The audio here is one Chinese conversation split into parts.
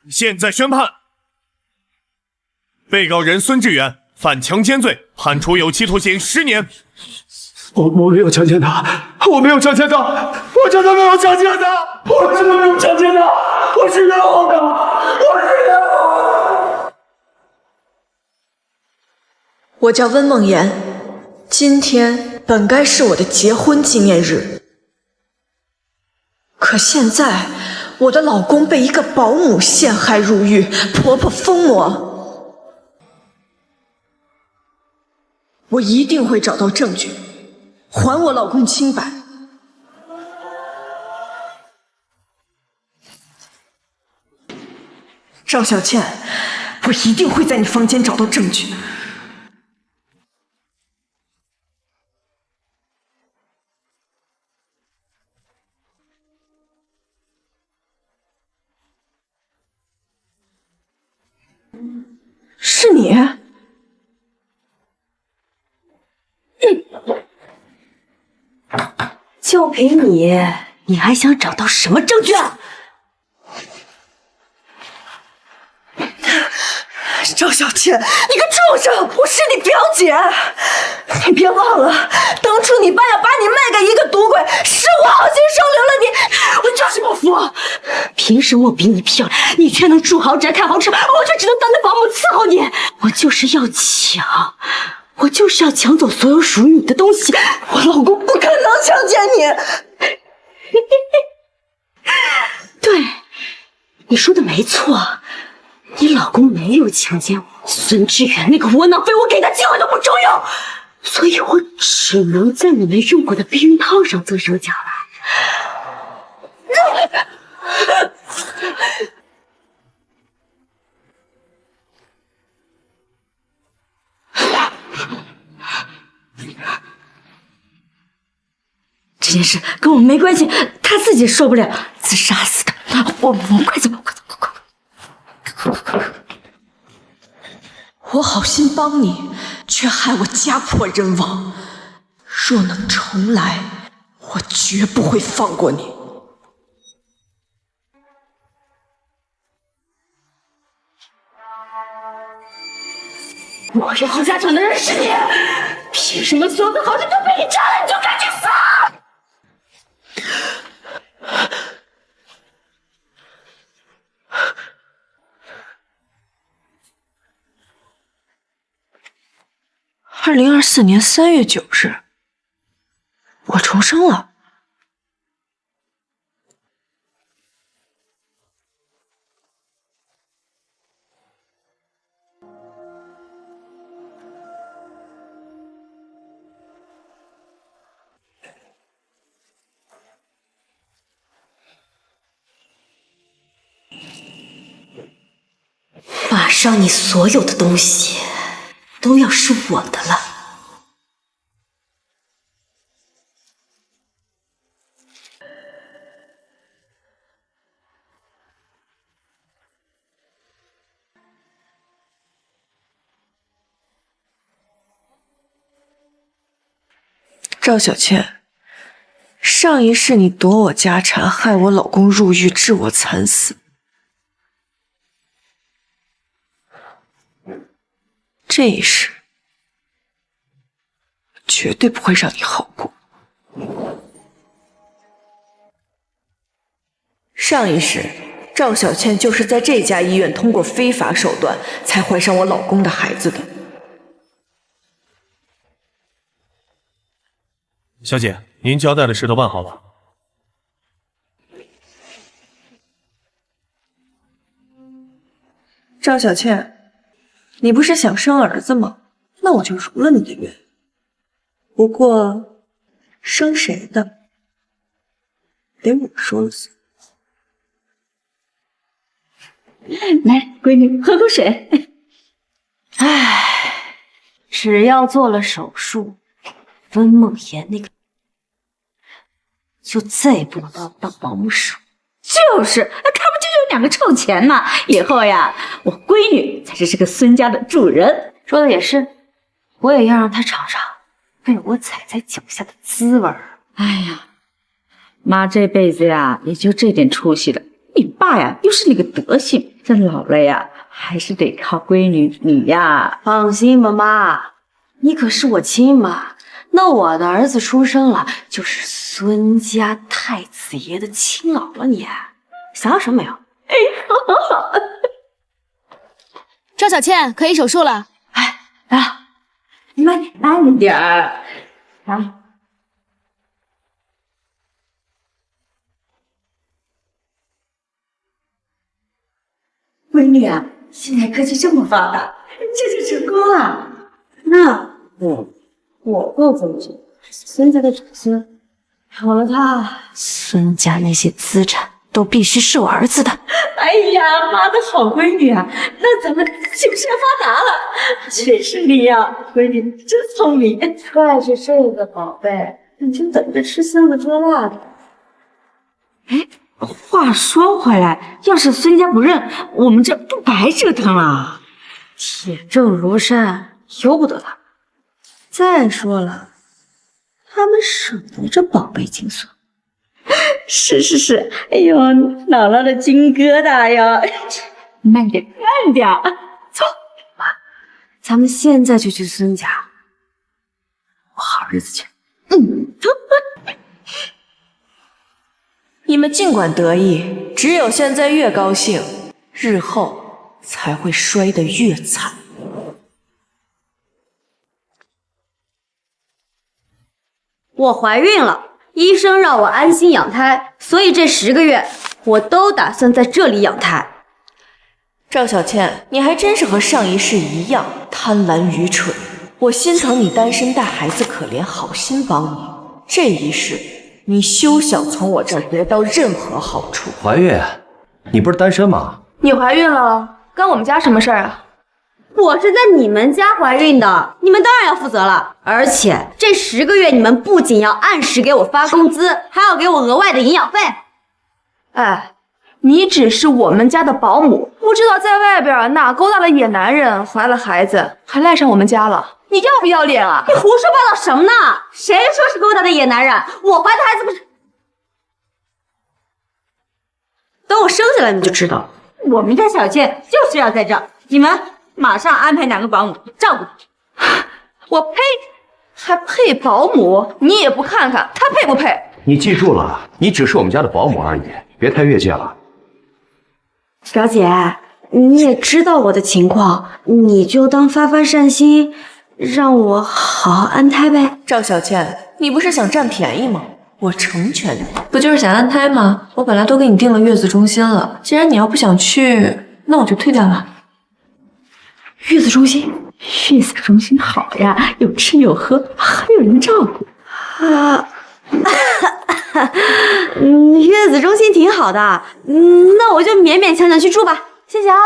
现在宣判，被告人孙志远犯强奸罪，判处有期徒刑10年。我没有强奸他，我没有强奸他，我真的没有强奸他，我真的没有强奸他，我是冤枉的，我是冤枉的。我叫温梦妍，今天本该是我的结婚纪念日，可现在我的老公被一个保姆陷害入狱，婆婆疯魔，我一定会找到证据，还我老公清白。赵小倩，我一定会在你房间找到证据。是你？就凭你，你还想找到什么证据啊？赵小倩，你个畜生！我是你表姐，你别忘了，当初你爸要把你卖给一个赌鬼，是我好心收留了你，我就是不服。凭什么我比你漂亮，你却能住豪宅开豪车，我却只能当个保姆伺候你？我就是要抢，我就是要抢走所有属于你的东西。我老公不可能强奸你。对，你说的没错。你老公没有强奸我，孙志远那个窝囊废，我给他机会都不中用，所以我只能在你们用过的避孕套上做手脚了。这件事跟我没关系，他自己受不了，自杀死的。我快走，快走，快！我好心帮你，却害我家破人亡。若能重来，我绝不会放过你。我是郝家厂的人是你，凭什么所有的好事都被你占了？你就赶紧死！2024年3月9日，我重生了。马上你所有的东西都要是我的了。赵小倩，上一世你夺我家产，害我老公入狱，致我惨死。这一世，绝对不会让你好过。上一世，赵小倩就是在这家医院通过非法手段才怀上我老公的孩子的。小姐，您交代的事都办好了。赵小倩，你不是想生儿子吗？那我就如了你的愿。不过，生谁的，得我说了算。来，闺女，喝口水。唉，只要做了手术，温梦妍那个就再也不能把我当保姆使。就是，看不就有两个臭钱吗？以后呀，我闺女才是这个孙家的主人。说的也是，我也要让她尝尝被我踩在脚下的滋味儿。哎呀，妈这辈子呀，也就这点出息了。你爸爸呀又是那个德行，这老了呀还是得靠闺女你呀。放心吧，妈，你可是我亲妈。那我的儿子出生了，就是孙家太子爷的亲姥姥，你想要什么没有？哎，好。赵小倩可以手术了。哎，来了，慢点儿，来。闺女啊，现在科技这么发达，这就成功了。那我更尊敬孙家的长孙，有了他，孙家那些资产都必须是我儿子的。哎呀，妈的好闺女啊，那咱们精神发达了。全是你呀，闺女真聪明。带着这个宝贝，你就等着吃香的喝辣的。哎，话说回来，要是孙家不认，我们这不白折腾了？铁证如山，由不得他。再说了，他们舍得这宝贝金孙。是，哎呦，姥姥的金疙瘩呀！慢点，走，妈，咱们现在就去孙家，过好日子去。你们尽管得意，只有现在越高兴，日后才会摔得越惨。我怀孕了，医生让我安心养胎，所以这10个月我都打算在这里养胎。赵小倩，你还真是和上一世一样贪婪愚蠢。我心疼你单身带孩子可怜，好心帮你。这一世，你休想从我这儿得到任何好处。怀孕？你不是单身吗？你怀孕了，关我们家什么事儿啊？我是在你们家怀孕的，你们当然要负责了。而且这10个月，你们不仅要按时给我发工资，还要给我额外的营养费。哎，你只是我们家的保姆，不知道在外边哪勾搭了野男人，怀了孩子，还赖上我们家了，你要不要脸啊？你胡说八道什么呢？谁说是勾搭的野男人？我怀的孩子不是……等我生下来你就知道了。我们家小倩就是要在这儿，你们马上安排2个保姆照顾她。我呸！还配保姆？你也不看看他配不配？你记住了，你只是我们家的保姆而已，别太越界了。表姐，你也知道我的情况，你就当发发善心，让我好好安胎呗。赵小倩，你不是想占便宜吗？我成全你。不就是想安胎吗？我本来都给你订了月子中心了，既然你要不想去，那我就退掉了。月子中心？月子中心好呀，有吃有喝，还有人照顾。月子中心挺好的，那我就勉勉强强去住吧，谢谢啊。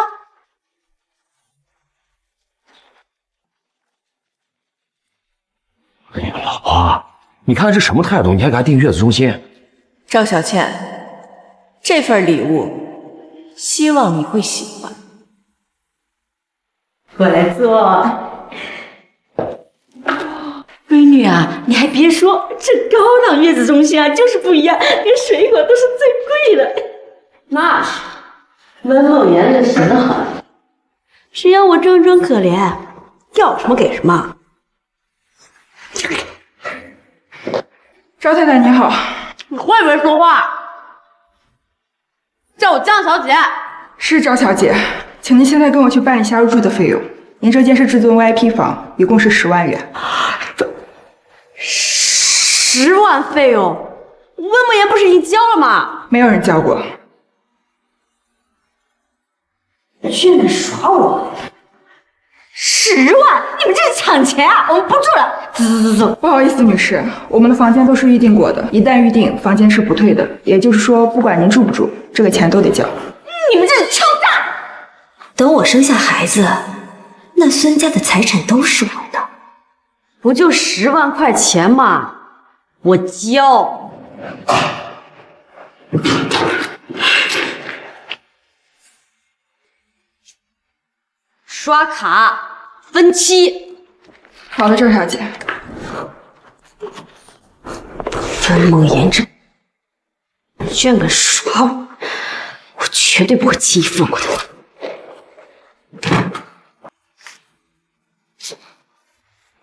哎呀，老婆，你看这什么态度？你还给他订月子中心？赵小倩，这份礼物，希望你会喜欢。过来坐。闺女啊，你还别说，这高档月子中心啊，就是不一样，连水果都是最贵的。那是，温梦妍这神狠，谁让我怔怔可怜，要什么给什么。赵太太你好，你会不会说话？叫我江小姐。是赵小姐，请您现在跟我去办理下入住的费用。您这间是至尊 VIP 房，一共是10万元。10万费用，温梦妍不是已经交了吗？没有人交过。居然耍我！10万，你们这是抢钱啊！我们不住了，走。不好意思，女士，我们的房间都是预定过的，一旦预定，房间是不退的。也就是说，不管您住不住，这个钱都得交。你们这是敲诈！等我生下孩子，那孙家的财产都是我的，不就10万块钱吗？我交。刷卡分期。好的，赵小姐。温梦妍这居然敢耍我，我绝绝对不会轻易放过他。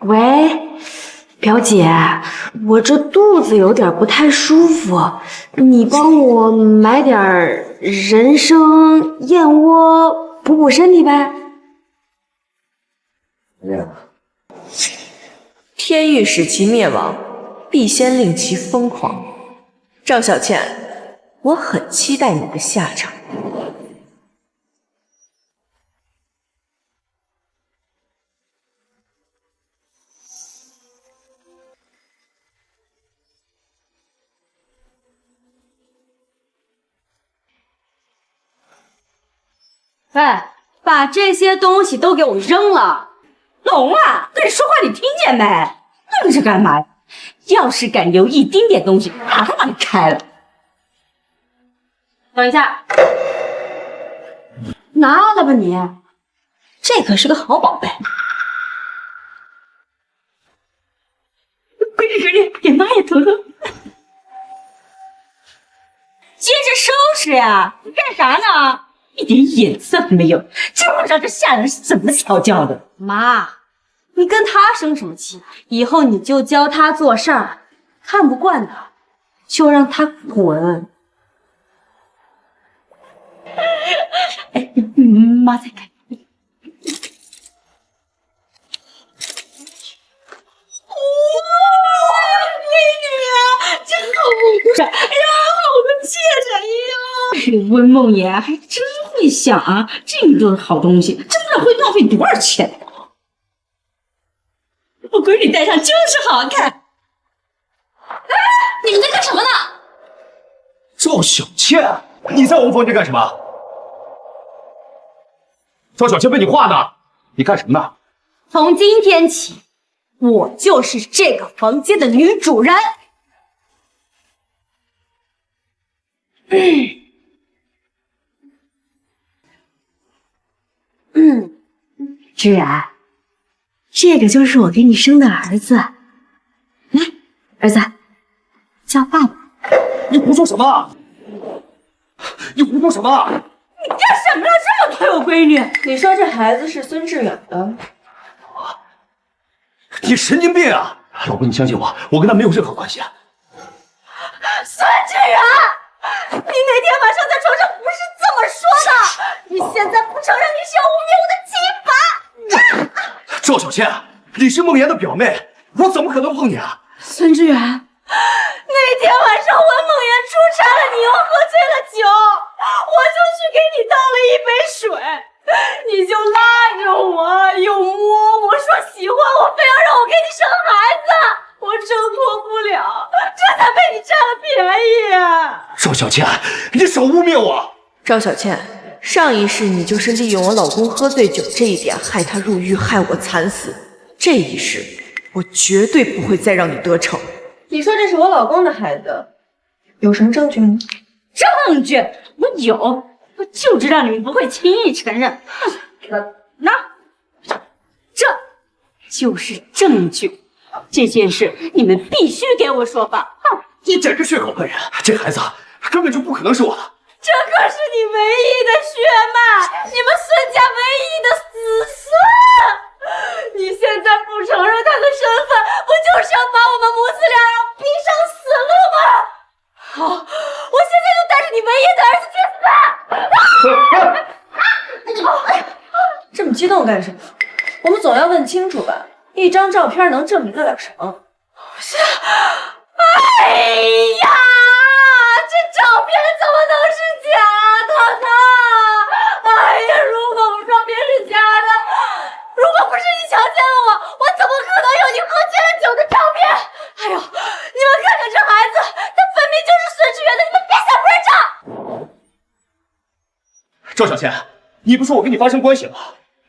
喂，表姐，我这肚子有点不太舒服，你帮我买点人参燕窝补补身体呗。天欲使其灭亡，必先令其疯狂。赵小倩，我很期待你的下场。喂，把这些东西都给我扔了！龙啊，跟你说话你听见没？愣着干嘛呀？要是敢留一丁点东西，马上把你开了。等一下，拿了吧你，这可是个好宝贝。闺女，给妈也疼疼。接着收拾呀！你干啥呢？一点眼色都没有，真不知道这下人是怎么调教的。妈，你跟他生什么气？以后你就教他做事儿，看不惯的就让他滚。哎，妈在看。这个温梦妍还真会想啊，这么多好东西，真不知道会浪费多少钱。我闺女戴上就是好看。哎，你们在干什么呢？赵小倩，你在我们房间干什么？赵小倩问你话呢，你干什么呢？从今天起，我就是这个房间的女主人。芷然，这个就是我给你生的儿子。来，儿子，叫爸爸。你胡说什么？你胡说什么？你干什么了？这么推我闺女？你说这孩子是孙志远的？你神经病啊！老婆，你相信我，我跟他没有任何关系。孙志远，你那天晚上在床上不是这么说的，你现在不承认，你是要污蔑我的清白。赵小倩，你是梦妍的表妹，我怎么可能碰你啊？孙志远，那天晚上温梦妍出差了，你又喝醉了酒，我就去给你倒了一杯水，你就拉着我，又摸我说喜欢我，非要让我给你生孩子，我挣脱不了，这才被你占了便宜。赵小倩，你少污蔑我！赵小倩，上一世你就是利用我老公喝醉酒这一点害他入狱，害我惨死。这一世，我绝对不会再让你得逞。你说这是我老公的孩子，有什么证据吗？证据我有，我就知道你们不会轻易承认。那这就是证据，这件事你们必须给我说法。你简直血口喷人！这孩子根本就不可能是我的。这可是你唯一的血脉，你们孙家唯一的子孙。你现在不承认他的身份，不就是要把我们母子俩人逼上死路吗？好，我现在就带着你唯一的儿子去死！这么激动干什么？我们总要问清楚吧。一张照片能证明得了什么？哎呀，这照片怎么能是假的呢？哎呀，如果照片是假的，如果不是你强奸了我，我怎么可能有你喝醉了酒的照片？哎呦，你们看看这孩子，他分明就是孙志远的，你们别想不认账！赵小倩，你不说我跟你发生关系了吗？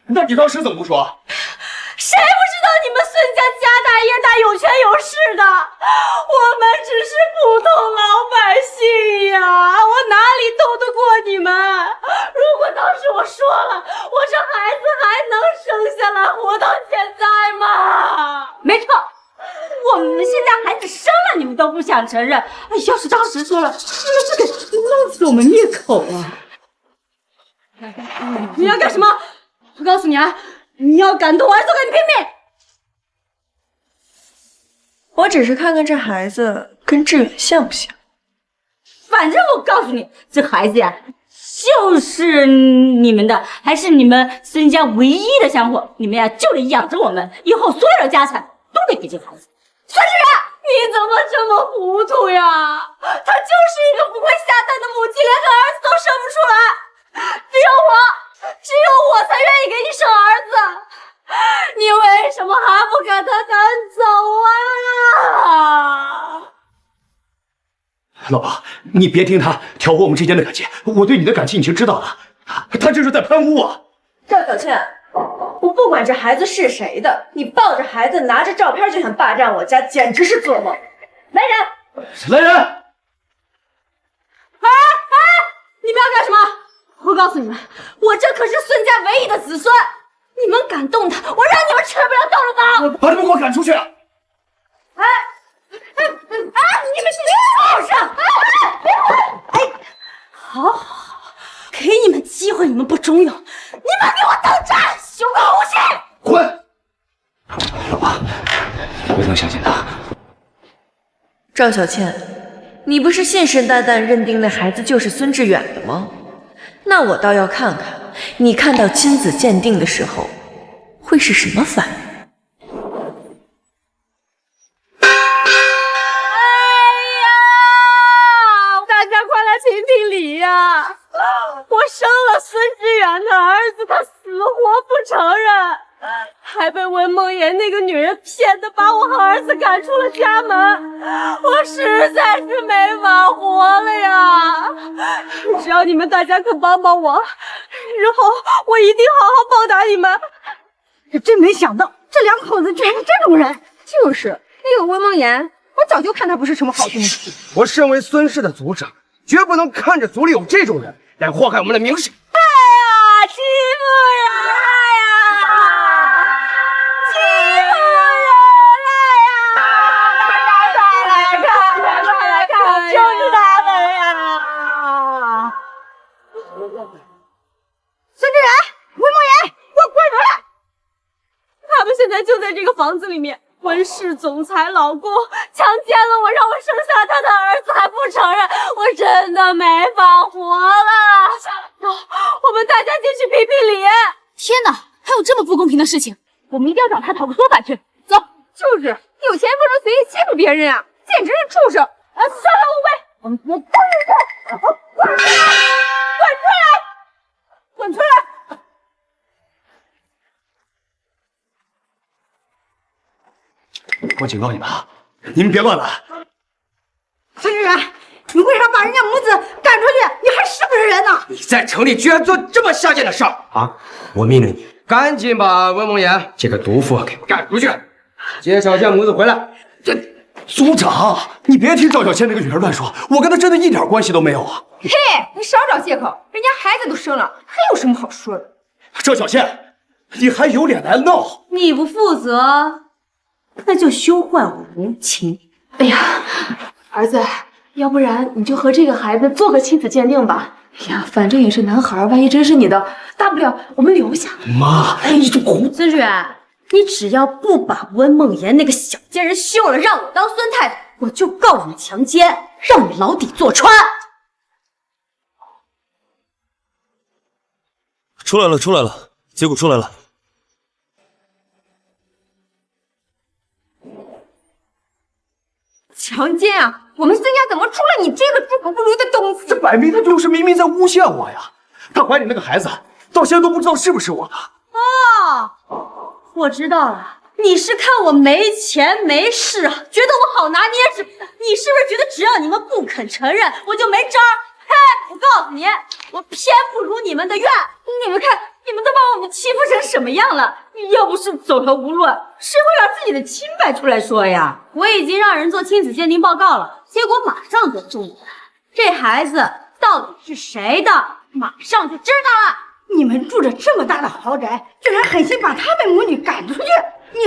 那你当时怎么不说？谁不知道你们孙家家大业大，有权有势的？我们只是普通老百姓呀，我哪里斗得过你们？如果当时我说了，我这孩子还能生下来活到现在吗？没错，我们现在孩子生了，你们都不想承认。要是当时说了，你们不得弄死我们灭口啊！你要干什么？我告诉你啊，你要敢动儿子，我跟你拼命！我只是看看这孩子跟志远像不像。反正我告诉你，这孩子呀，就是你们的，还是你们孙家唯一的香火。你们呀，就得养着我们，以后所有的家产都得给这孩子。孙志远，你怎么这么糊涂呀？他就是一个不会下蛋的母鸡，连个儿子都生不出来。只有我才愿意给你生儿子。你为什么还不给他赶走啊？老婆，你别听他挑拨我们之间的感情，我对你的感情已经知道了，他这是在攀污啊！赵小倩，我不管这孩子是谁的，你抱着孩子拿着照片就想霸占我家，简直是做梦！来人！来人！你们要干什么？我告诉你们，我这可是孙家唯一的子孙，你们敢动他，我让你们吃不了兜着走！把他们给我赶出去！你们是畜生！好，给你们机会，你们不中用，你们给我等着，休个无信！滚！老婆，不能相信他。赵小倩，你不是信誓旦旦认定那孩子就是孙志远的吗？那我倒要看看，你看到亲子鉴定的时候会是什么反应。评评理呀！我生了孙志远的儿子，他死活不承认，还被温梦妍那个女人骗的，把我和儿子赶出了家门，我实在是没法活了呀！只要你们大家肯帮帮我，日后我一定好好报答你们。真没想到这两口子居然是这种人。就是那个温梦妍，我早就看她不是什么好东西。我身为孙氏的族长，绝不能看着族里有这种人来祸害我们的名声。哎呀，欺负人了呀！欺负人了呀！快来看，就是他们呀！孙志远、温梦妍，给我滚出来！他们现在就在这个房子里面。温氏总裁老公强奸了我，让我生下他的儿子还不承认，我真的没法活了。走，我们大家进去评评理。天哪，还有这么不公平的事情，我们一定要找他讨个说法去。走，就是有钱不能随意欺负别人啊，简直是畜生！杀了无畏，我们滚出来！滚出来！滚出来！我警告你们啊，你们别乱来！孙志远，你为啥把人家母子赶出去？你还是不是人呢？你在城里居然做这么下贱的事儿啊！我命令你赶紧把温梦妍这个毒妇给赶出去，接小倩母子回来。族长，你别听赵小倩那个女人乱说，我跟她真的一点关系都没有啊！嘿，你少找借口，人家孩子都生了，还有什么好说的？赵小倩，你还有脸来闹？你不负责，那就休患无情。哎呀，儿子，要不然你就和这个孩子做个亲子鉴定吧。哎呀，反正也是男孩，万一真是你的，大不了我们留下。妈，哎，你这胡……孙志远，你只要不把温梦妍那个小贱人休了，让我当孙太太，我就告你强奸，让你牢底坐穿。出来了，结果出来了。强奸啊！我们孙家怎么出了你这个猪狗不如的东西？这摆明他就是明明在诬陷我呀！他怀里那个孩子，到现在都不知道是不是我的。哦，我知道了，你是看我没钱没势，觉得我好拿捏是？你是不是觉得只要你们不肯承认，我就没招？嘿，我告诉你，我偏不如你们的愿。你们看，你们都把我们欺负成什么样了？要不是走投无路，谁会拿自己的清白出来说呀？我已经让人做亲子鉴定报告了，结果马上就中了。这孩子到底是谁的，马上就知道了。你们住着这么大的豪宅，居然狠心把他们母女赶出去，你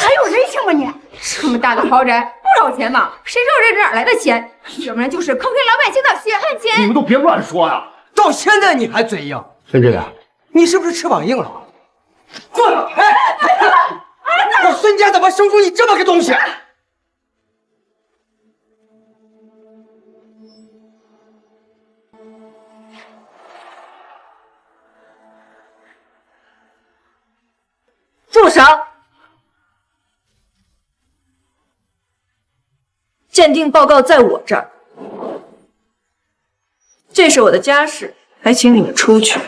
还有人性吗你？这么大的豪宅不少钱吗？谁知道这哪来的钱？要不然就是坑老百姓的血汗钱。你们都别乱说呀！到现在你还嘴硬，孙志远，你是不是翅膀硬了？过来！我孙家怎么生出你这么个东西？住手！鉴定报告在我这儿，这是我的家事，还请你们出去。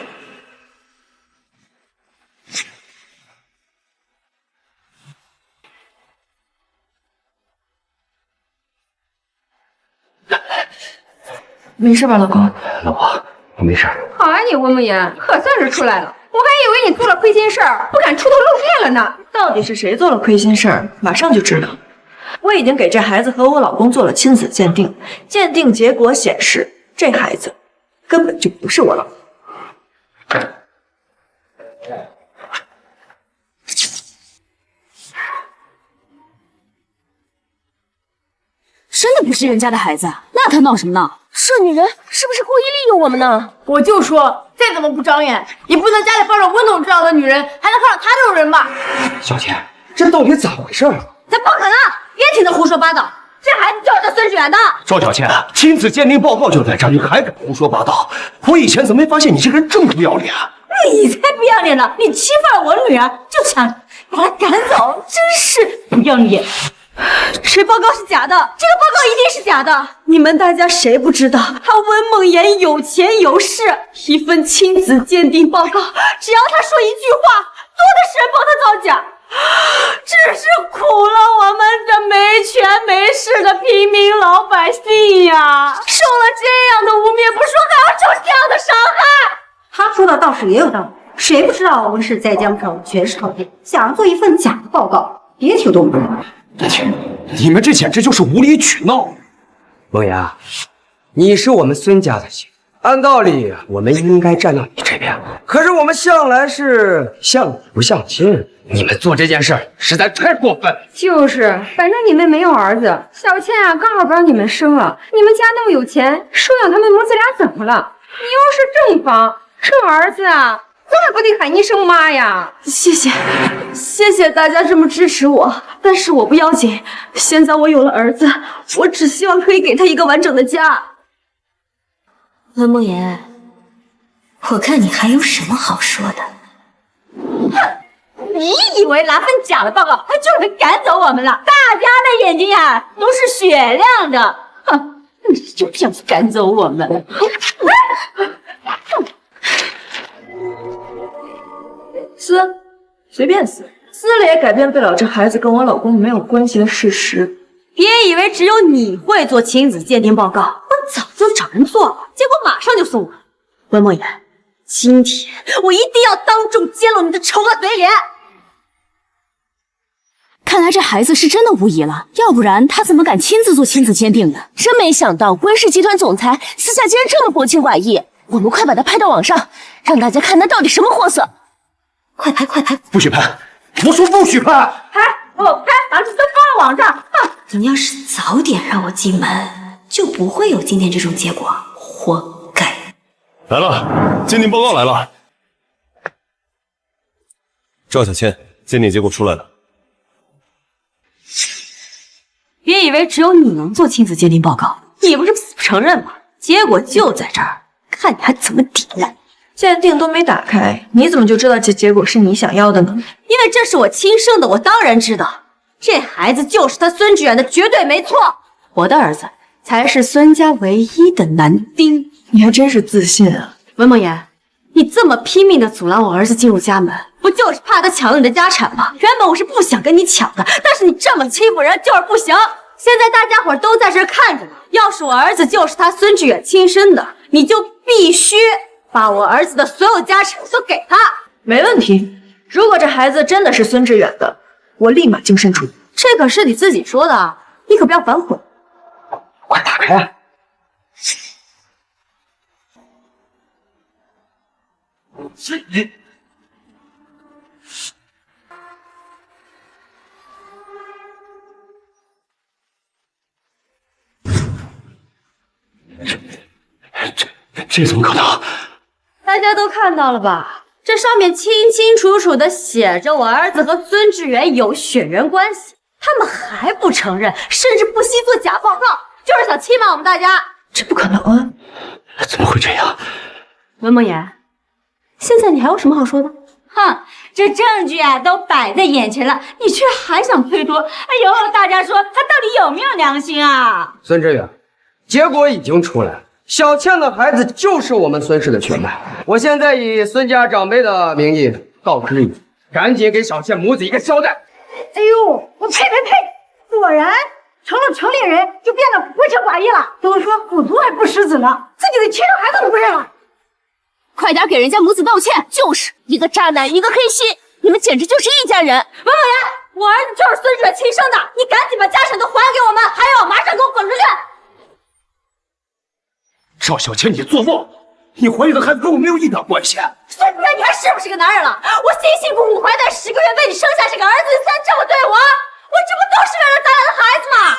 没事吧，老公？老婆，我没事。好啊，你文梦言，可算是出来了。我还以为你做了亏心事儿，不敢出头露面了呢。到底是谁做了亏心事儿，马上就知道。我已经给这孩子和我老公做了亲子鉴定，鉴定结果显示，这孩子根本就不是我老公。真的不是人家的孩子，那他闹什么闹？这女人是不是故意利用我们呢？我就说，再怎么不长眼，也不能家里放着温总这样的女人，还能放上她这种人吧？小姐，这到底咋回事啊？咱不可能！别听他胡说八道，这孩子就是他孙志远的。赵小倩，亲子鉴定报告就在这儿，你还敢胡说八道？我以前怎么没发现你这个人这么不要脸？你才不要脸呢！你欺负了我女儿，就想把她赶走，真是不要脸！这报告是假的，这个报告一定是假的！你们大家谁不知道他温梦言有钱有势？一份亲子鉴定报告，只要他说一句话，多的是人帮他造假。只是苦了我们这没权没势的平民老百姓呀！受了这样的污蔑，不说还要受这样的伤害。他说的倒是也有道理，谁不知道温氏在江上权势滔天，想要做一份假的报告，别提多不容易。你们这简直就是无理取闹！梦言，你是我们孙家的媳妇，按道理我们应该站到你这边，可是我们向来是相母不相亲，你们做这件事实在太过分。就是，反正你们没有儿子，小倩啊，刚好不让你们生了。你们家那么有钱，收养他们母子俩怎么了？你又是正房，这儿子啊，咋不得喊一声妈呀？谢谢大家这么支持我，但是我不要紧。现在我有了儿子，我只希望可以给他一个完整的家。温梦言，我看你还有什么好说的？你以为拿份假的报告，他就能赶走我们了？大家的眼睛呀，都是雪亮的。哼，你就想赶走我们？随便撕了也改变不了这孩子跟我老公没有关系的事实。别以为只有你会做亲子鉴定报告，我早就找人做了，结果马上就送我。温梦言，今天我一定要当众揭露你的丑恶嘴脸。看来这孩子是真的无疑了，要不然他怎么敢亲自做亲子鉴定呢？真没想到温氏集团总裁私下竟然这么薄情寡义，我们快把他拍到网上，让大家看他到底什么货色！快拍！不许拍！我说不许拍！拍，把这都发到网上！哼！你要是早点让我进门，就不会有今天这种结果，活该！来了，鉴定报告来了。赵小倩，鉴定结果出来了。别以为只有你能做亲子鉴定报告，你不是死不承认吗？结果就在这儿，看你还怎么抵赖！鉴定都没打开，你怎么就知道这结果是你想要的呢？因为这是我亲生的，我当然知道，这孩子就是他孙志远的，绝对没错。我的儿子才是孙家唯一的男丁。你还真是自信啊！文梦言，你这么拼命的阻拦我儿子进入家门，不就是怕他抢了你的家产吗？原本我是不想跟你抢的，但是你这么欺负人就是不行。现在大家伙都在这看着呢，要是我儿子就是他孙志远亲生的，你就必须把我儿子的所有家产都给他。没问题。如果这孩子真的是孙志远的，我立马净身出狱。这可是你自己说的啊，你可不要反悔。快打开！这怎么可能？大家都看到了吧？这上面清清楚楚的写着我儿子和孙志远有血缘关系，他们还不承认，甚至不惜做假报告，就是想欺瞒我们大家。这不可能啊！怎么会这样？文梦言，现在你还有什么好说的？哼，这证据啊都摆在眼前了，你却还想推脱？哎呦，大家说他到底有没有良心啊？孙志远，结果已经出来了，小倩的孩子就是我们孙氏的血脉。我现在以孙家长辈的名义告知你，赶紧给小倩母子一个交代。哎呦，我呸！果然成了成年人就变得不惩寡义了。都说虎毒还不食子呢，自己的亲生孩子都不认了。快点给人家母子道歉！就是一个渣男，一个黑心，你们简直就是一家人。文梦言，我儿子就是孙志远亲生的，你赶紧把家产都还给我们，还有马上给我滚出去！赵小倩，你做梦！你怀里的孩子跟我没有一点关系。现在你还是不是个男人了？我辛辛苦苦怀胎10个月为你生下这个儿子，你现在这么对我，我这不都是为了咱俩的孩子吗？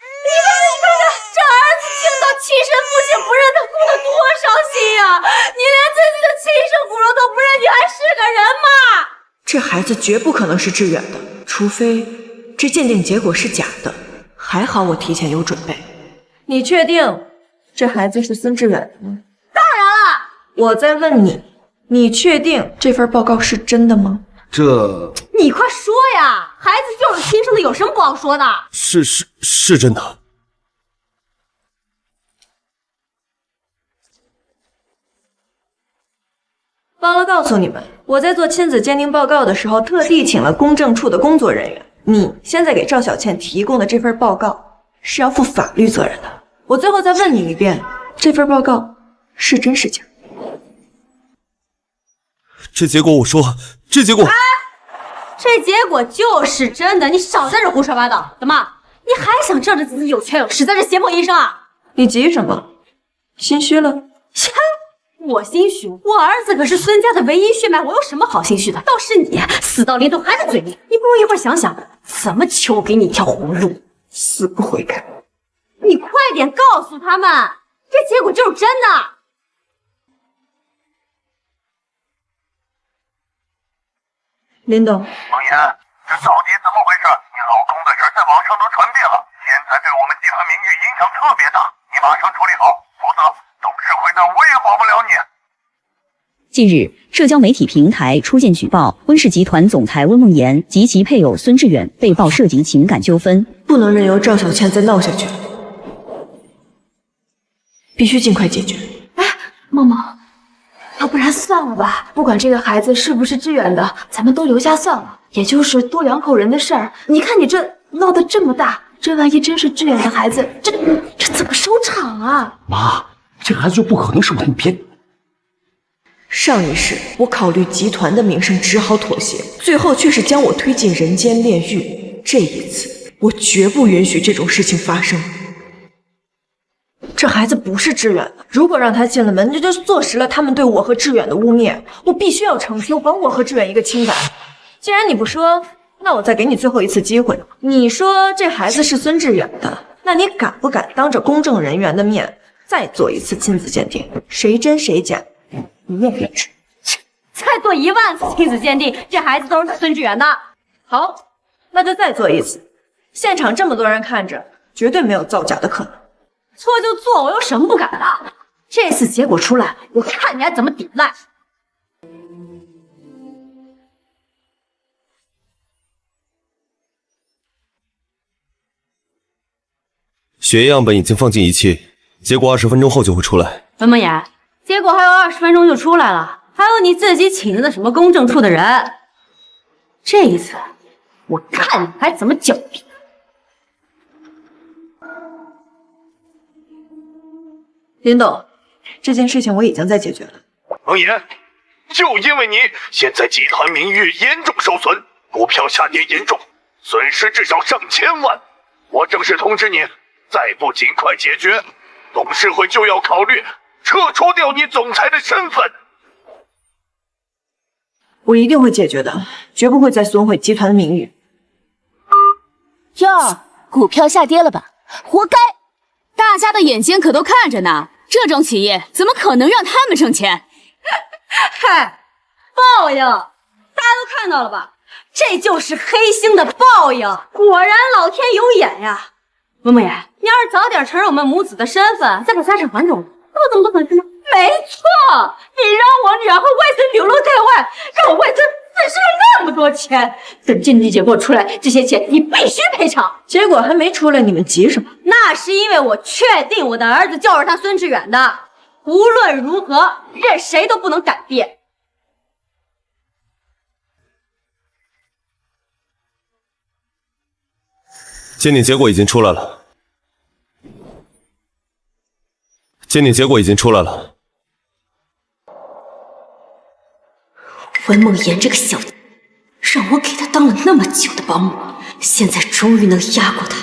你看，这儿子听到亲生父亲不认，他哭得多伤心呀！你连自己的亲生骨肉都不认，你还是个人吗？这孩子绝不可能是志远的，除非这鉴定结果是假的。还好我提前有准备。你确定这孩子是孙志远的吗？当然了。我在问你，你确定这份报告是真的吗？你快说呀！孩子就是亲生的，有什么不好说的？是真的。忘了告诉你们，我在做亲子鉴定报告的时候，特地请了公证处的工作人员。你现在给赵小倩提供的这份报告是要负法律责任的。我最后再问你一遍，这份报告是真是假？这结果，这结果，这结果就是真的，你少在这胡说八道！怎么，你还想仗着自己有权有势，在这胁迫医生啊？你急什么？心虚了？切！我心虚？我儿子可是孙家的唯一血脉，我有什么好心虚的？倒是你，死到临头还在嘴硬，你不如一会儿想想怎么求给你一条活路，死不悔改！你快点告诉他们，这结果就是真的。林董，梦妍，这到底怎么回事？你老公的事在网上都传遍了，现在对我们集团名誉影响特别大，你马上处理好，否则董事会的我也保不了你。近日，社交媒体平台出现举报温氏集团总裁温梦妍及其配偶孙志远被曝涉及情感纠纷，不能任由赵小倩再闹下去，必须尽快解决。哎，梦梦，要不然算了吧，不管这个孩子是不是志远的，咱们都留下算了，也就是多2口人的事儿。你看你这闹得这么大，这万一真是志远的孩子，这怎么收场啊？妈，这孩子就不可能是我们编。上一世我考虑集团的名声，只好妥协，最后却是将我推进人间炼狱。这一次，我绝不允许这种事情发生。这孩子不是志远的，如果让他进了门，这就坐实了他们对我和志远的污蔑。我必须要澄清，还我和志远一个清白。既然你不说，那我再给你最后一次机会。你说这孩子是孙志远的，那你敢不敢当着公证人员的面再做一次亲子鉴定？谁真谁假，一验便知。再做1万次亲子鉴定，这孩子都是孙志远的。好，那就再做一次。现场这么多人看着，绝对没有造假的可能。错就错，我有什么不敢的？这次结果出来，我看你还怎么抵赖。血液样本已经放进仪器，结果20分钟后就会出来。文梦妍，结果还有20分钟就出来了，还有你自己请的什么公证处的人，这一次我看你还怎么狡辩。林董，这件事情我已经在解决了。梦妍，就因为你，现在集团名誉严重受损，股票下跌严重，损失至少上千万。我正式通知你，再不尽快解决，董事会就要考虑撤除掉你总裁的身份。我一定会解决的，绝不会再损毁集团的名誉。哟，股票下跌了吧？活该！大家的眼睛可都看着呢，这种企业怎么可能让他们挣钱？嗨，报应，大家都看到了吧？这就是黑星的报应。果然老天有眼呀！文梦言，你要是早点承认我们母子的身份，再把财产还给我们，会有这么多损失吗？没错，你让我女儿和外孙流落在外，让我外孙损失了那么多钱。等鉴定结果出来，这些钱你必须赔偿。结果还没出来，你们急什么？那是因为我确定我的儿子就是他孙志远的，无论如何，任谁都不能改变。鉴定结果已经出来了。文梦言这个小子，让我给他当了那么久的保姆，现在终于能压过他，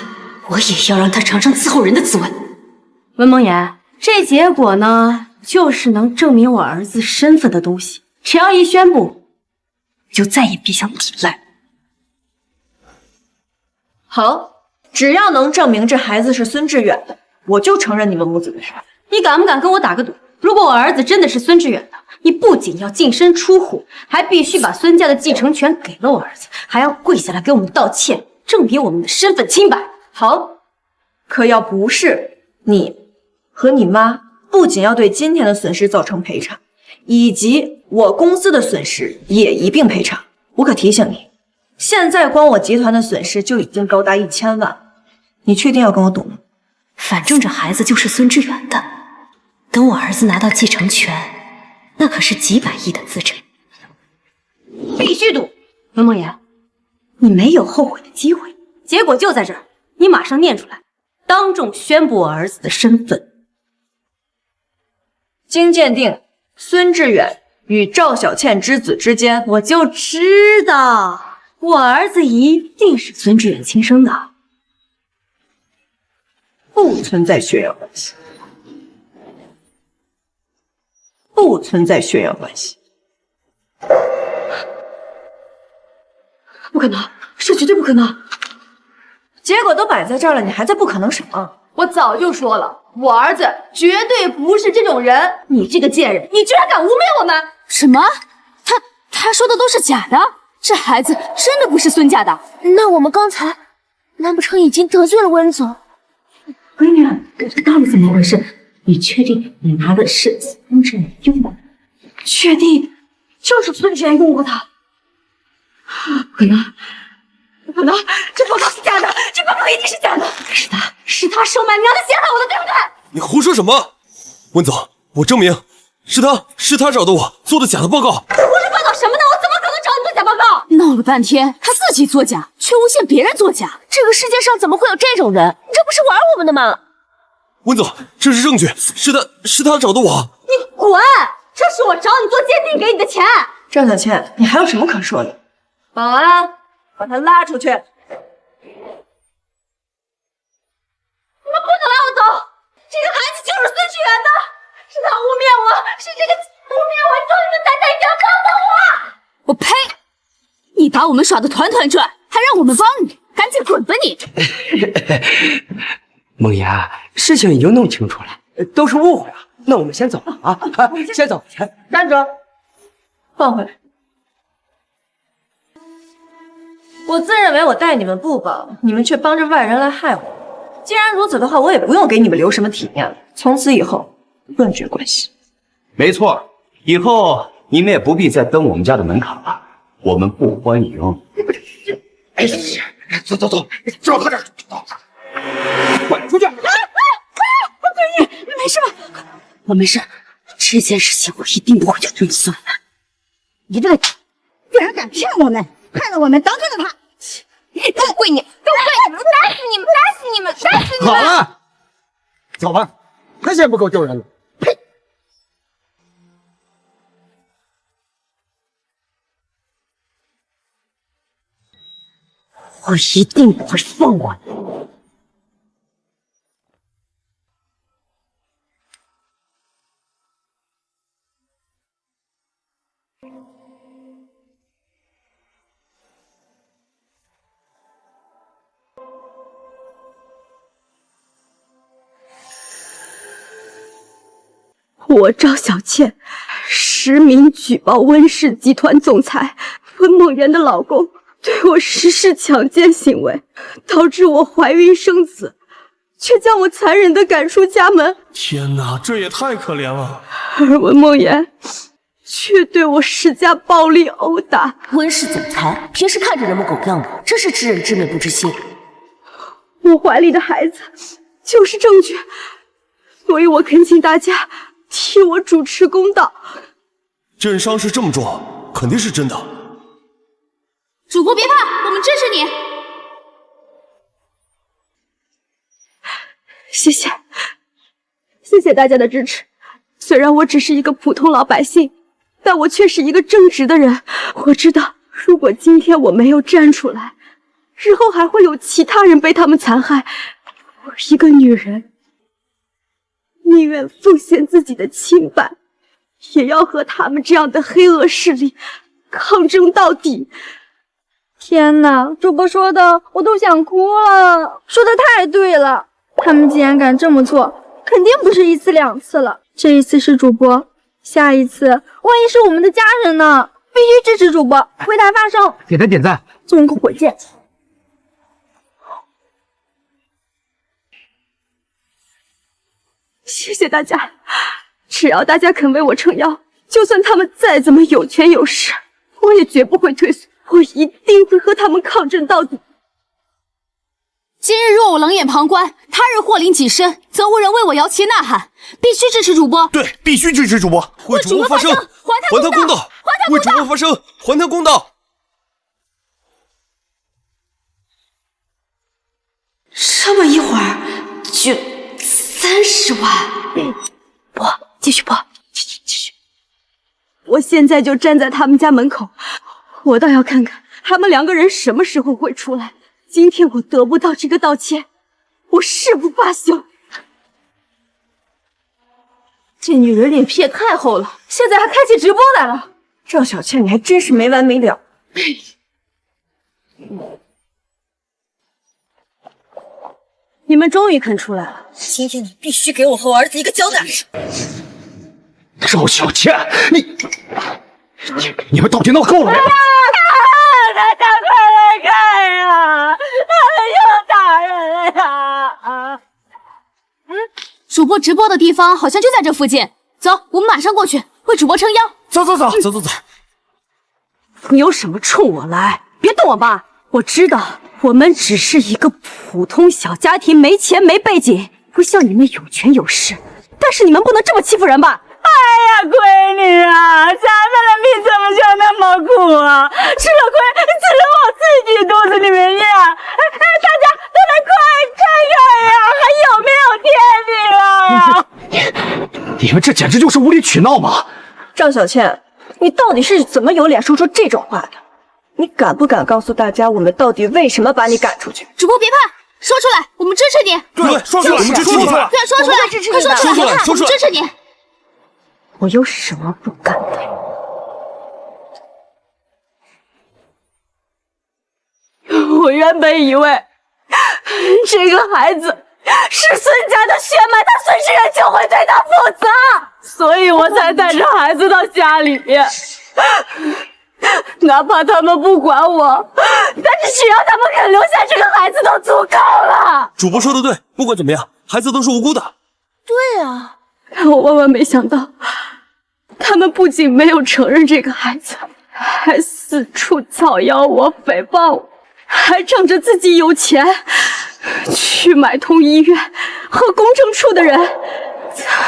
我也要让他尝尝伺候人的滋味。文梦言，这结果呢，就是能证明我儿子身份的东西，只要一宣布，就再也别想抵赖。好。只要能证明这孩子是孙志远的，我就承认你们母子的身份。你敢不敢跟我打个赌？如果我儿子真的是孙志远的，你不仅要净身出户，还必须把孙家的继承权给了我儿子，还要跪下来给我们道歉，证明我们的身份清白。好，可要不是你和你妈，不仅要对今天的损失造成赔偿，以及我公司的损失也一并赔偿。我可提醒你，现在光我集团的损失就已经高达1000万。你确定要跟我赌吗？反正这孩子就是孙志远的，等我儿子拿到继承权，那可是几百亿的资产，必须赌。文梦言，你没有后悔的机会，结果就在这儿，你马上念出来，当众宣布我儿子的身份。经鉴定，孙志远与赵小倩之子之间，我就知道，我儿子一定是孙志远亲生的。不存在血缘关系，不存在血缘关系，不可能，这绝对不可能！结果都摆在这儿了，你还在不可能什么？我早就说了，我儿子绝对不是这种人！你这个贱人，你居然敢污蔑我们！什么？他说的都是假的？这孩子真的不是孙家的？那我们刚才难不成已经得罪了温总？闺女，这到底怎么回事？你确定你拿的是孙志远用的？确定就是孙志远用过它？不可能，不可能！这报告是假的，这报告一定是假的！是他收买娘的陷害我的，对不对？你胡说什么？温总，我证明是他找的我做的假的报告。胡说八道什么呢？我怎么可能找你做假报告？闹了半天，他自己作假，却诬陷别人作假。这个世界上怎么会有这种人？你这不是玩我们的吗？温总，这是证据，是他找的我。你滚！这是我找你做鉴定给你的钱。赵小倩，你还有什么可说的？保安，把他拉出去！你们不能拉我走！这个孩子就是孙志远的，是他污蔑我，是这个污蔑我，终于能大家一定要告诉我！我呸！你把我们耍得团团转，还让我们帮你，赶紧滚吧你！梦言，事情已经弄清楚了，都是误会啊。那我们先走了啊，先走。站住！放回来。我自认为我待你们不薄，你们却帮着外人来害我。既然如此的话，我也不用给你们留什么体面了。从此以后，断绝关系。没错，以后你们也不必再登我们家的门槛了，我们不欢迎。哎，走，少喝点，滚出去！闺女，你没事吧？我没事，这件事情我一定不会就这么算了。你这个居然敢骗我们，害得我们得罪了他！都怪你，都怪你们！打死你们！打死你们！打死你们！好了，走吧，还嫌不够丢人了。呸！我一定不会放过你！我赵小倩实名举报温氏集团总裁温梦妍的老公对我实施强奸行为，导致我怀孕生子，却将我残忍地赶出家门。天哪，这也太可怜了。而温梦妍却对我施加暴力殴打。温氏总裁平时看着人模狗样的，真是知人知面不知心。我怀里的孩子就是证据，所以我恳请大家替我主持公道。朕伤势这么重，肯定是真的。主播别怕，我们支持你。谢谢，谢谢大家的支持。虽然我只是一个普通老百姓，但我却是一个正直的人。我知道，如果今天我没有站出来，日后还会有其他人被他们残害。我一个女人，宁愿奉献自己的清白，也要和他们这样的黑恶势力抗争到底。天哪，主播说的我都想哭了，说的太对了。他们既然敢这么做，肯定不是一次两次了。这一次是主播，下一次万一是我们的家人呢？必须支持主播，为他发声。给他点赞，送一个火箭。谢谢大家，只要大家肯为我撑腰，就算他们再怎么有权有势，我也绝不会退缩，我一定会和他们抗争到底。今日若我冷眼旁观，他日祸临己身，则无人为我摇旗呐喊，必须支持主播。对，必须支持主播，为主播发声，还他公道，为主播发声，还他公道。这么一会儿就30万，播，继续播，继续。我现在就站在他们家门口，我倒要看看他们两个人什么时候会出来。今天我得不到这个道歉，我誓不罢休。这女人脸皮也太厚了，现在还开起直播来了。赵小倩，你还真是没完没了。你们终于肯出来了，今天你必须给我和我儿子一个交代。赵小倩，你们到底闹够了没有？大家快来看呀！又打人了呀！主播直播的地方好像就在这附近，走，我们马上过去为主播撑腰。走。你有什么冲我来？别动我妈！我知道我们只是一个普通小家庭，没钱没背景，不像你们有权有势。但是你们不能这么欺负人吧？哎呀，闺女啊，咱们的命怎么就那么苦啊？吃了亏，只能往自己肚子里面咽。大家都来快看看呀，还有没有天理了呀？你们这简直就是无理取闹嘛！赵小倩，你到底是怎么有脸说出这种话的？你敢不敢告诉大家，我们到底为什么把你赶出去？主播别怕，说出来，我们支持你。对，说出来，我们支持你。对，说出来，快说出来，别怕，我们支持你。我有什么不敢的？我原本以为这个孩子是孙家的血脉，他孙志远就会对他负责，所以我才带着孩子到家里面。哪怕他们不管我，但是只要他们肯留下这个孩子都足够了。主播说的对，不管怎么样，孩子都是无辜的。对啊，但我万万没想到，他们不仅没有承认这个孩子，还四处造谣我、诽谤我，还仗着自己有钱去买通医院和公证处的人，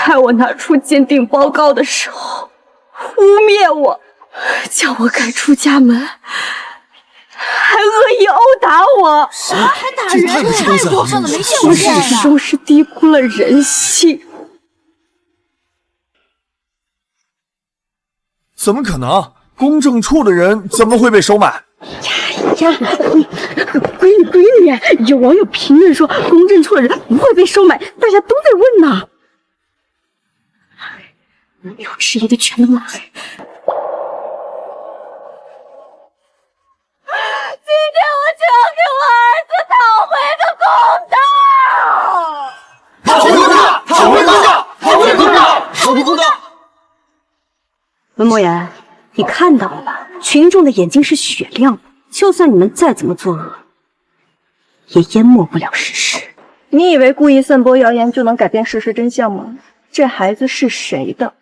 在我拿出鉴定报告的时候污蔑我，叫我赶出家门，还恶意殴打我。什么还打人？太过分了，没见过我这样的。始终是低估了人性。怎么可能？公证处的人怎么会被收买？呀，闺女，有网友评论说公证处的人不会被收买，大家都在问呢。没有质疑的全都拉黑。今天我就要给我儿子讨回个公道！讨回公道！讨回公道！讨回公道！讨回公道！文莫言，你看到了吧？群众的眼睛是雪亮的，就算你们再怎么作恶，也淹没不了事实。你以为故意散播谣言就能改变事实真相吗？这孩子是谁的，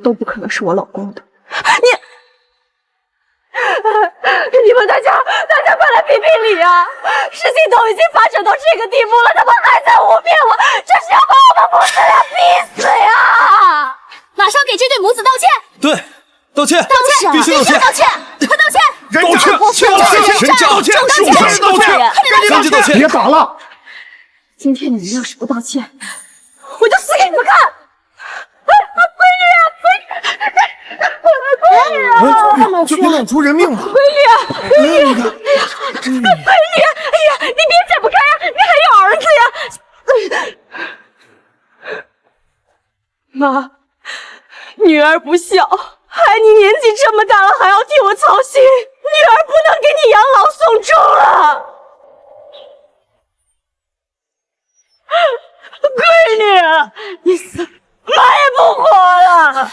都不可能是我老公的。你们大家快来评评理啊！事情都已经发展到这个地步了，他们还在污蔑我，这是要把我们母子俩逼死呀！马上给这对母子道歉！对，道歉，道歉，必须道歉，道歉，快道歉！道歉，人渣道歉，是我人道歉，赶紧道歉！别打了！今天你们要是不道歉，我就死给你们看！这别弄出人命吧！闺女，哎呀，你别解不开呀，你还有儿子呀！妈，女儿不孝，害你年纪这么大了还要替我操心，女儿不能给你养老送终了。闺女，你死，妈也不活了。妈，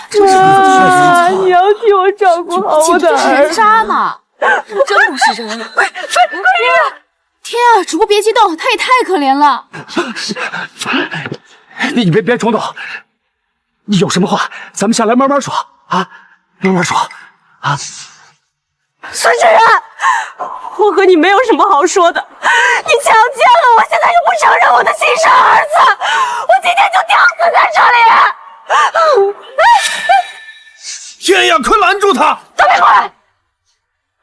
你要替我照顾好我的儿子。这是人渣嘛？真不是人！闺女，天啊，主播别激动，他也太可怜了。你别冲动，你有什么话咱们下来慢慢说啊，慢慢说啊。孙志远，我和你没有什么好说的，你强奸了我，现在又不承认我的亲生儿子，我今天就吊死在这里！天呀，快拦住他！都别过来！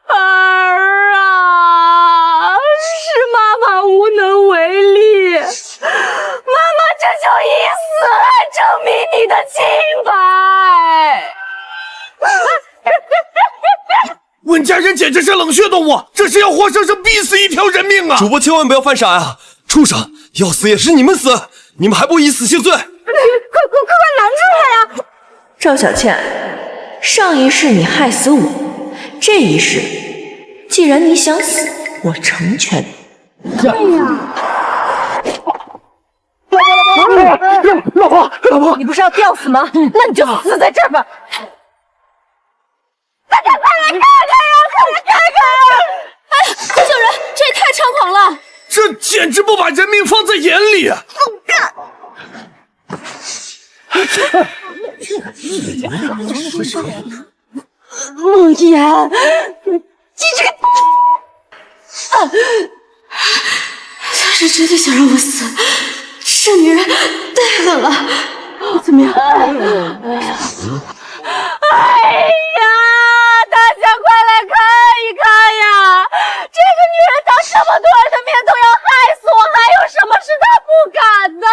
儿啊，是妈妈无能为力，妈妈这就以死来证明你的清白。温家人简直是冷血动物，这是要活生生逼死一条人命啊！主播千万不要犯傻呀！畜生，要死也是你们死，你们还不以死谢罪？快拦住他呀！赵小倩，上一世你害死我，这一世既然你想死，我成全你。哎呀！老婆，你不是要吊死吗？那你就死在这儿吧！大家快来看看呀！快来看看呀！哎，这救人，这也太猖狂了！这简直不把人命放在眼里啊！疯干！梦言，你这个……他是真的想让我死，这女人太狠了！怎么样？哎呀！大家快来看一看呀！这个女人当这么多人的面都要害死我，还有什么是她不敢的？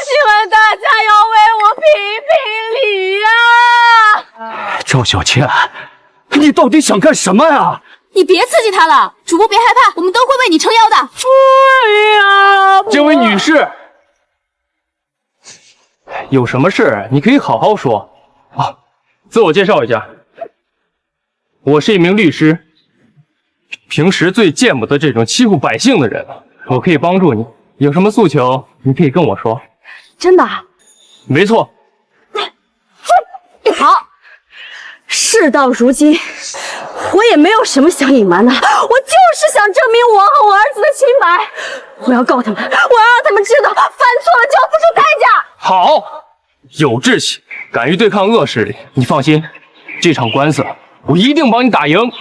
你们大家要为我评评理呀！赵小倩，你到底想干什么呀？你别刺激他了，主播别害怕，我们都会为你撑腰的。哎呀！这位女士，有什么事你可以好好说啊。自我介绍一下，我是一名律师，平时最见不得这种欺负百姓的人了，我可以帮助你，有什么诉求你可以跟我说。真的？没错。好，事到如今，我也没有什么想隐瞒的，我就是想证明我和我儿子的清白。我要告他们，我要让他们知道，犯错了就要付出代价。好，有志气，敢于对抗恶势力。你放心，这场官司我一定帮你打赢。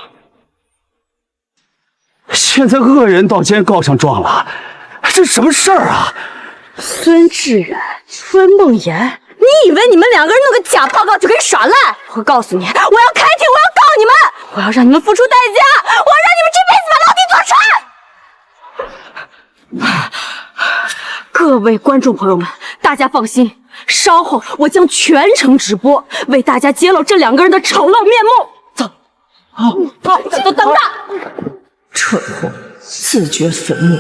现在恶人到监告上状了，这什么事儿啊？孙志远、温梦言，你以为你们两个人弄个假报告就可以耍赖？我告诉你，我要开庭，我要告你们，我要让你们付出代价，我要让你们这辈子把牢底坐穿。各位观众朋友们，大家放心，稍后我将全程直播，为大家揭露这两个人的丑陋面目。走，好，都等着。蠢货，自掘坟墓。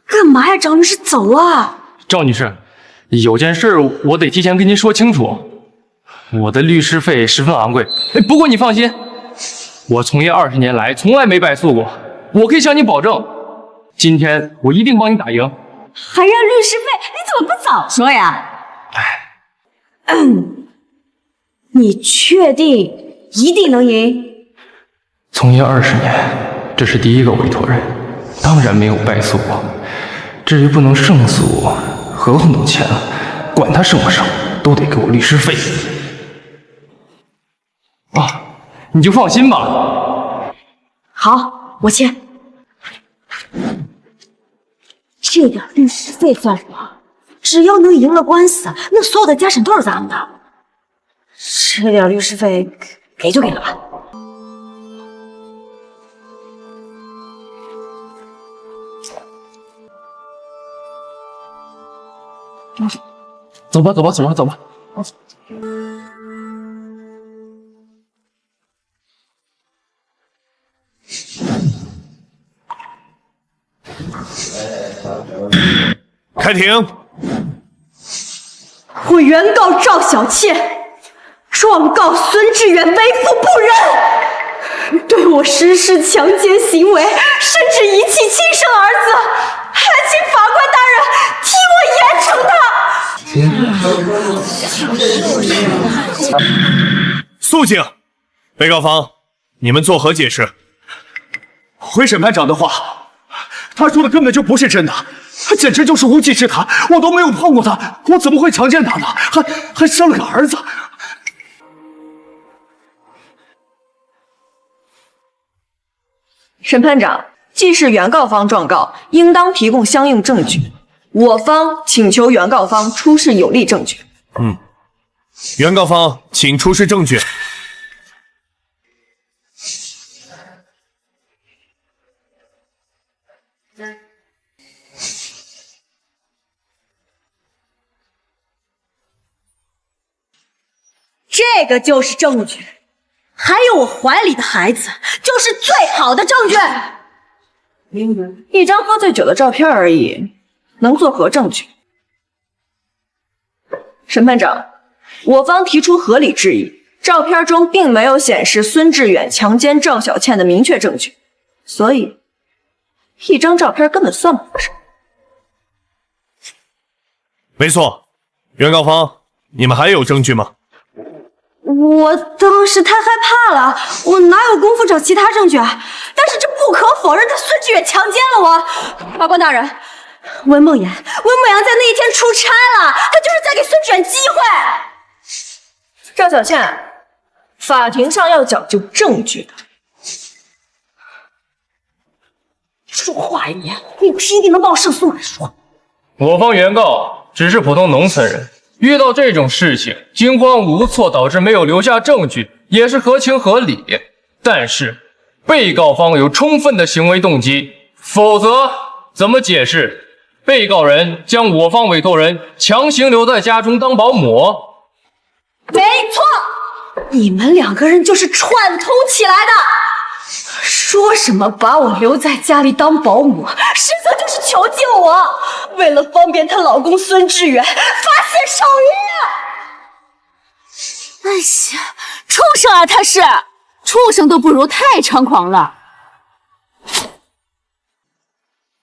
干嘛呀，赵律师，走啊！赵女士，有件事我得提前跟您说清楚，我的律师费十分昂贵。不过你放心，我从业20年来从来没败诉过，我可以向你保证，今天我一定帮你打赢。还要律师费？你怎么不早要。说呀。你确定一定能赢？从业20年，这是第一个委托人，当然没有败诉过。至于不能胜诉，合同都签了，管他胜不胜，都得给我律师费。啊，你就放心吧。好，我签。这点律师费算什么？只要能赢了官司，那所有的家产都是咱们的。这点律师费给就给了吧。走吧，走吧，走吧，走吧。开庭。我原告赵小倩状告孙志远为父不仁，对我实施强奸行为，甚至遗弃亲生儿子，还请法官大人替我严惩他。肃静！被告方，你们作何解释？回审判长的话，他说的根本就不是真的，他简直就是无稽之谈，我都没有碰过他，我怎么会强奸他呢？还生了个儿子。审判长，既是原告方状告，应当提供相应证据。我方请求原告方出示有力证据。原告方请出示证据。这个就是证据，还有我怀里的孩子，就是最好的证据。一张喝醉酒的照片而已，能作何证据？审判长，我方提出合理质疑，照片中并没有显示孙志远强奸赵小倩的明确证据，所以一张照片根本算不上。没错，原告方，你们还有证据吗？我当时太害怕了，我哪有功夫找其他证据啊？但是这不可否认的，孙志远强奸了我。法官大人，温梦妍在那一天出差了，他就是在给孙志远机会。赵小倩，法庭上要讲究证据的。说话一点，你不是一定能把我胜诉吗？说。我方原告只是普通农村人。遇到这种事情，惊慌无措导致没有留下证据，也是合情合理。但是，被告方有充分的行为动机，否则怎么解释被告人将我方委托人强行留在家中当保姆？没错，你们两个人就是串通起来的。说什么把我留在家里当保姆，实则就是囚禁我，为了方便她老公孙志远发现手艺。哎呀，畜生啊！他是畜生都不如，太猖狂了。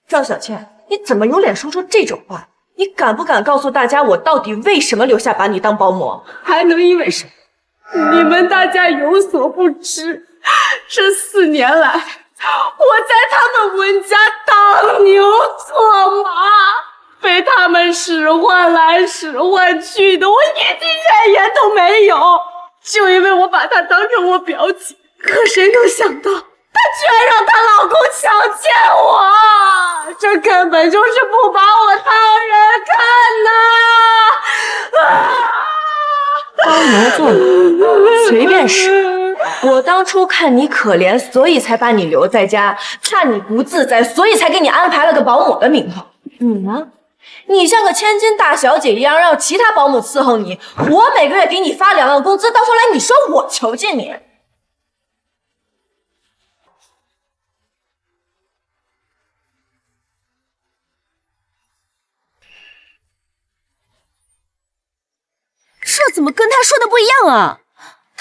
赵小倩，你怎么有脸说出这种话？你敢不敢告诉大家，我到底为什么留下把你当保姆？还能因为什么？你们大家有所不知。这4年来，我在他们温家当牛做马，被他们使唤来使唤去的，我一句怨言都没有。就因为我把她当成我表姐，可谁能想到，她居然让她老公强奸我，这根本就是不把我当人看呐！当牛做马，随便使。我当初看你可怜，所以才把你留在家；看你不自在，所以才给你安排了个保姆的名头。你呢？你像个千金大小姐一样，让其他保姆伺候你，我每个月给你发2万工资，到头来你说我囚禁你。这怎么跟他说的不一样啊？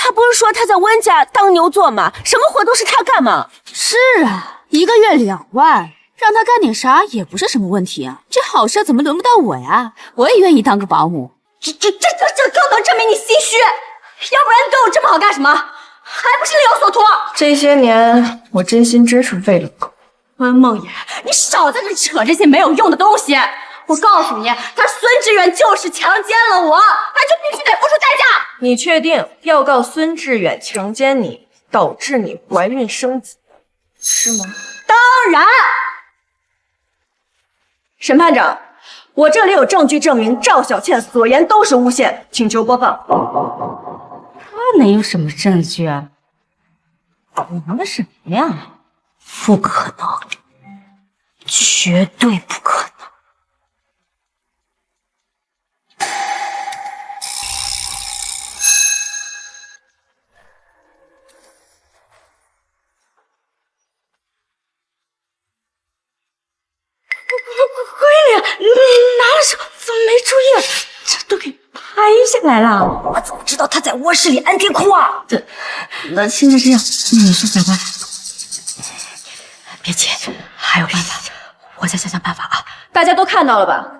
他不是说他在温家当牛做马，什么活都是他干吗？是啊，1个月2万，让他干点啥也不是什么问题啊。这好事怎么轮不到我呀？我也愿意当个保姆。这更能证明你心虚，要不然你对我这么好干什么？还不是另有所图。这些年我真心真是为了狗。温梦言，你少在这扯这些没有用的东西。我告诉你，他孙志远就是强奸了我，他就必须得付出代价。你确定要告孙志远强奸你，导致你怀孕生子，是吗？当然。审判长，我这里有证据证明赵小倩所言都是诬陷，请求播放。他能有什么证据啊？凭的什么呀？不可能，绝对不可能。闺女，拿的时候怎么没注意？这都给拍下来了。我怎么知道他在卧室里安电裤啊？那现在这样，你是咋办？别急，还有办法，我再想想办法啊！大家都看到了吧？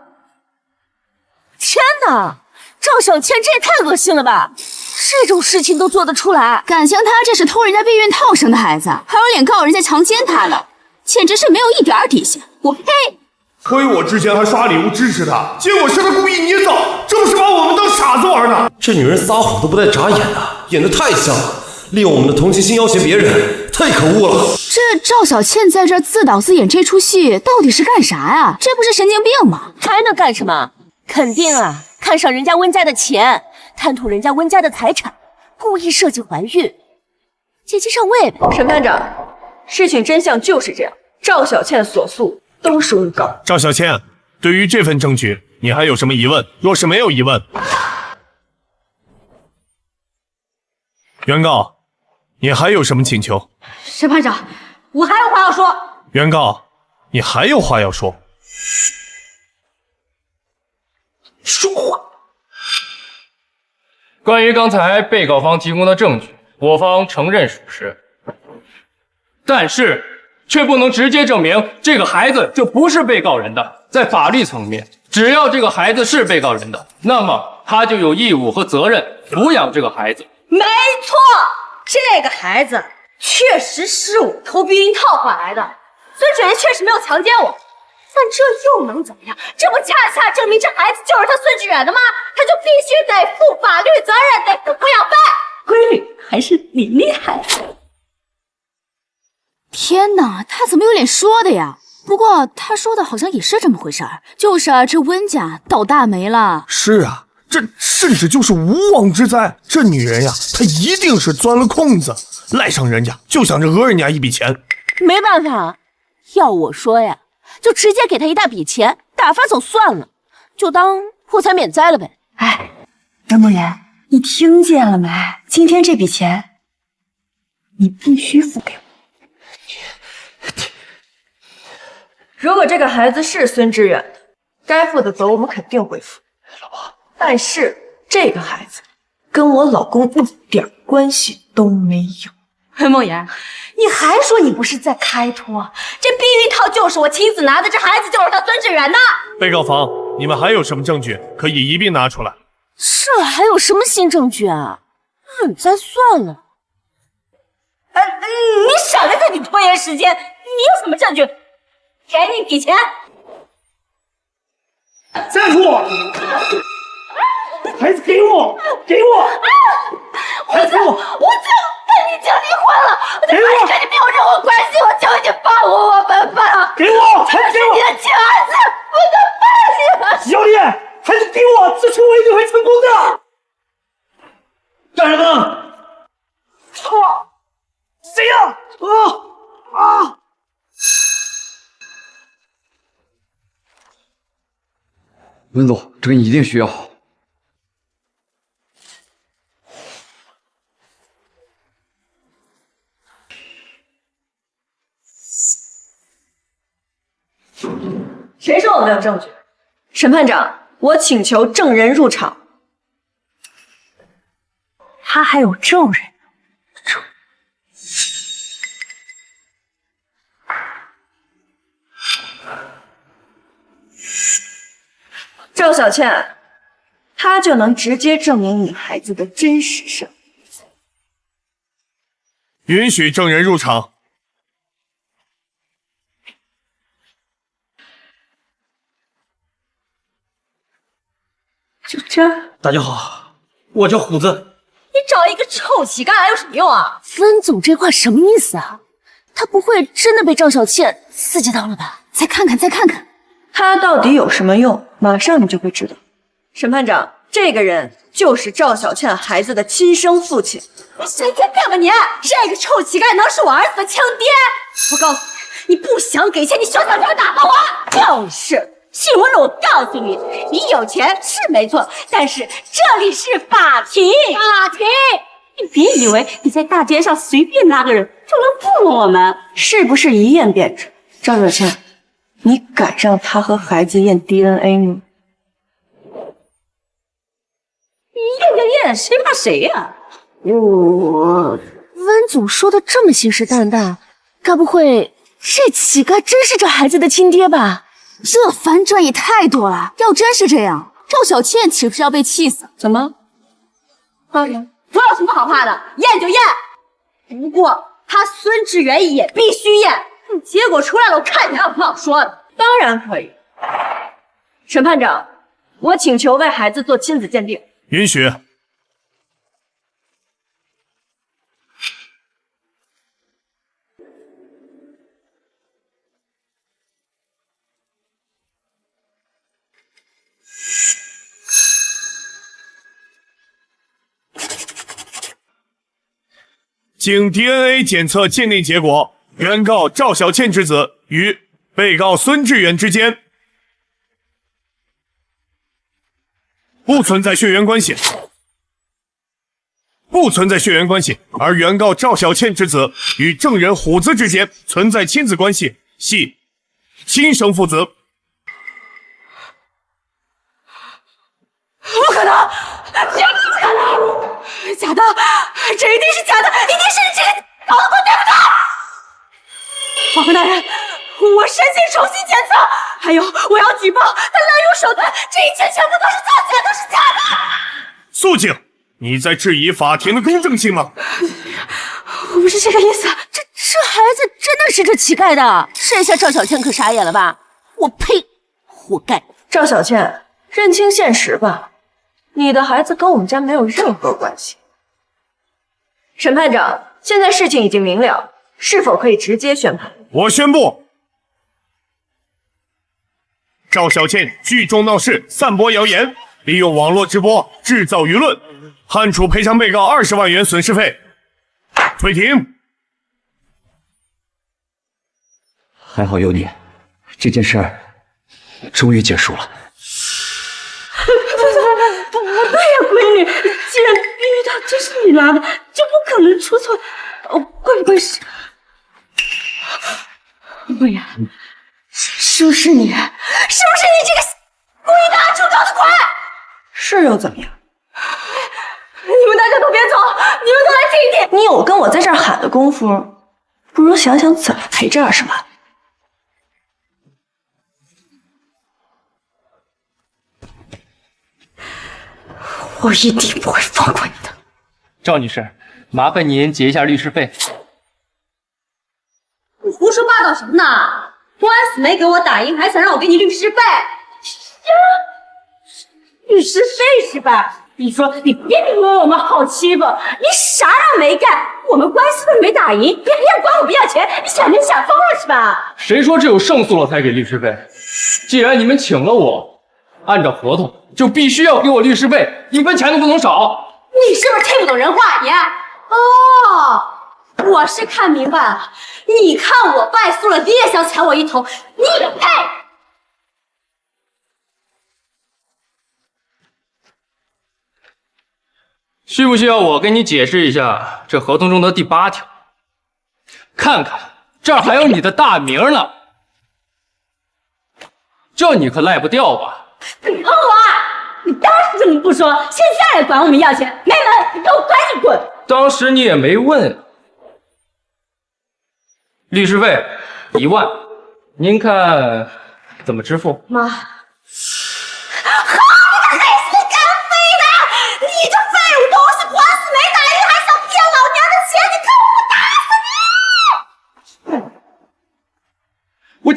天哪，赵小倩这也太恶心了吧！这种事情都做得出来，敢像他这是偷人家避孕套生的孩子，还有脸告人家强奸他呢，简直是没有一点底线！我呸！亏我之前还刷礼物支持他，结果是他故意捏造，这不是把我们当傻子玩呢？这女人撒谎都不带眨眼的，演得太像了，利用我们的同情心要挟别人，太可恶了。这赵小倩在这自导自演这出戏，到底是干啥呀？这不是神经病吗？还能干什么？肯定啊，看上人家温家的钱，贪图人家温家的财产，故意设计怀孕，借机上位呗。审判长，事情真相就是这样，赵小倩所诉都是诬告。赵小倩，对于这份证据，你还有什么疑问？若是没有疑问，原告，你还有什么请求？审判长，我还有话要说。原告，你还有话要说？说话。关于刚才被告方提供的证据，我方承认属实，但是却不能直接证明这个孩子就不是被告人的。在法律层面，只要这个孩子是被告人的，那么他就有义务和责任抚养这个孩子。没错，这个孩子确实是我偷避孕套换来的，孙志远确实没有强奸我，但这又能怎么样？这不恰恰证明这孩子就是他孙志远的吗？他就必须得负法律责任，得付抚养费。闺女，还是你厉害。天哪，他怎么有脸说的呀？不过他说的好像也是这么回事儿，就是啊，这温家倒大霉了。是啊，这甚至就是无妄之灾。这女人呀，她一定是钻了空子，赖上人家，就想着讹人家一笔钱。没办法，要我说呀，就直接给他一大笔钱，打发走算了，就当破财免灾了呗。哎，任梦言，你听见了没？今天这笔钱，你必须付给我。如果这个孩子是孙志远的，该负的责我们肯定会负。老婆，但是这个孩子跟我老公一点关系都没有。温梦言，你还说你不是在开脱？这避孕套就是我亲自拿的，这孩子就是他孙志远的。被告方，你们还有什么证据可以一并拿出来？这还有什么新证据啊？那你再算了。你少在这里拖延时间，你有什么证据？给你笔钱。站住！孩子给我，给我！孩子，我就跟你已经离婚了，我的孩子跟你没有任何关系，我求你放我们吧！给我，孩子给我！你的亲儿子，我的爸你！小丽，孩子给我，这次我一定会成功的！干什么？操！谁呀？温总，这个你一定需要。谁说我没有证据？审判长，我请求证人入场。他还有证人。赵小倩，她就能直接证明你孩子的真实身份。允许证人入场。就这？大家好，我叫虎子。你找一个臭乞丐还有什么用啊？温总这话什么意思啊？他不会真的被赵小倩刺激到了吧？再看看，再看看，他到底有什么用？马上你就会知道。审判长，这个人就是赵小倩孩子的亲生父亲。你神经病吧你！这个臭乞丐能是我儿子的亲爹？我告诉你，你不想给钱，你小小声打发我。就是，信我了，我告诉你，你有钱是没错，但是这里是法庭，法庭。你别以为你在大街上随便拉个人就能糊弄我们，是不是一验便知？赵小倩，你敢让他和孩子验 DNA 吗？验，谁怕谁呀？温总说的这么信誓旦旦，该不会这乞丐真是这孩子的亲爹吧？这反转也太多了。要真是这样，赵小倩岂不是要被气死？怎么？怕什么？我有什么好怕的？验就验。不过他孙志远也必须验。结果出来了，我看你还有什么好说的？当然可以。审判长，我请求为孩子做亲子鉴定。允许。经 DNA 检测鉴定结果，原告赵小倩之子与被告孙志远之间不存在血缘关系，而原告赵小倩之子与证人虎子之间存在亲子关系，系亲生父子。不可能，绝不可能！假的，这一定是假的，一定是你这个搞的鬼，对不对？法官大人，我申请重新检测，还有我要举报他滥用手段，这一切全部都是造假，都是假的。肃静！你在质疑法庭的公正性吗？我不是这个意思，这孩子真的是这乞丐的，这下赵小倩可傻眼了吧？我呸！活该！赵小倩，认清现实吧，你的孩子跟我们家没有任何关系。审判长，现在事情已经明了，是否可以直接宣判？我宣布，赵小倩聚众闹事，散播谣言，利用网络直播制造舆论，判处赔偿被告20万元损失费。退庭。还好有你，这件事儿终于结束了。不对呀，闺女，既然避孕套这是你拉的，就不可能出错。会不会是？不然，是不是你？是不是你这个故意的出招的鬼？是又怎么样？你们大家都别走，你们都来听一听。你有跟我在这儿喊的功夫，不如想想怎么赔这20万。我一定不会放过你的。赵女士，麻烦您结一下律师费。你胡说八道什么呢？官司没给我打赢，还想让我给你律师费？律师费是吧？你说你别以为我们好欺负，你啥都没干，我们官司都没打赢，你还要管我不要钱？你想没想疯了是吧？谁说只有胜诉了才给律师费？既然你们请了我，按照合同就必须要给我律师费，1分钱都不能少。你是不是听不懂人话？你哦，我是看明白了。你看我败诉了，你也想踩我一头？你配！需不需要我跟你解释一下这合同中的第8条？看看这儿还有你的大名呢，这你可赖不掉吧？你碰我！你当时怎么不说？现在来管我们要钱，没门！你给我赶紧滚！当时你也没问。律师费1万，您看怎么支付？妈，合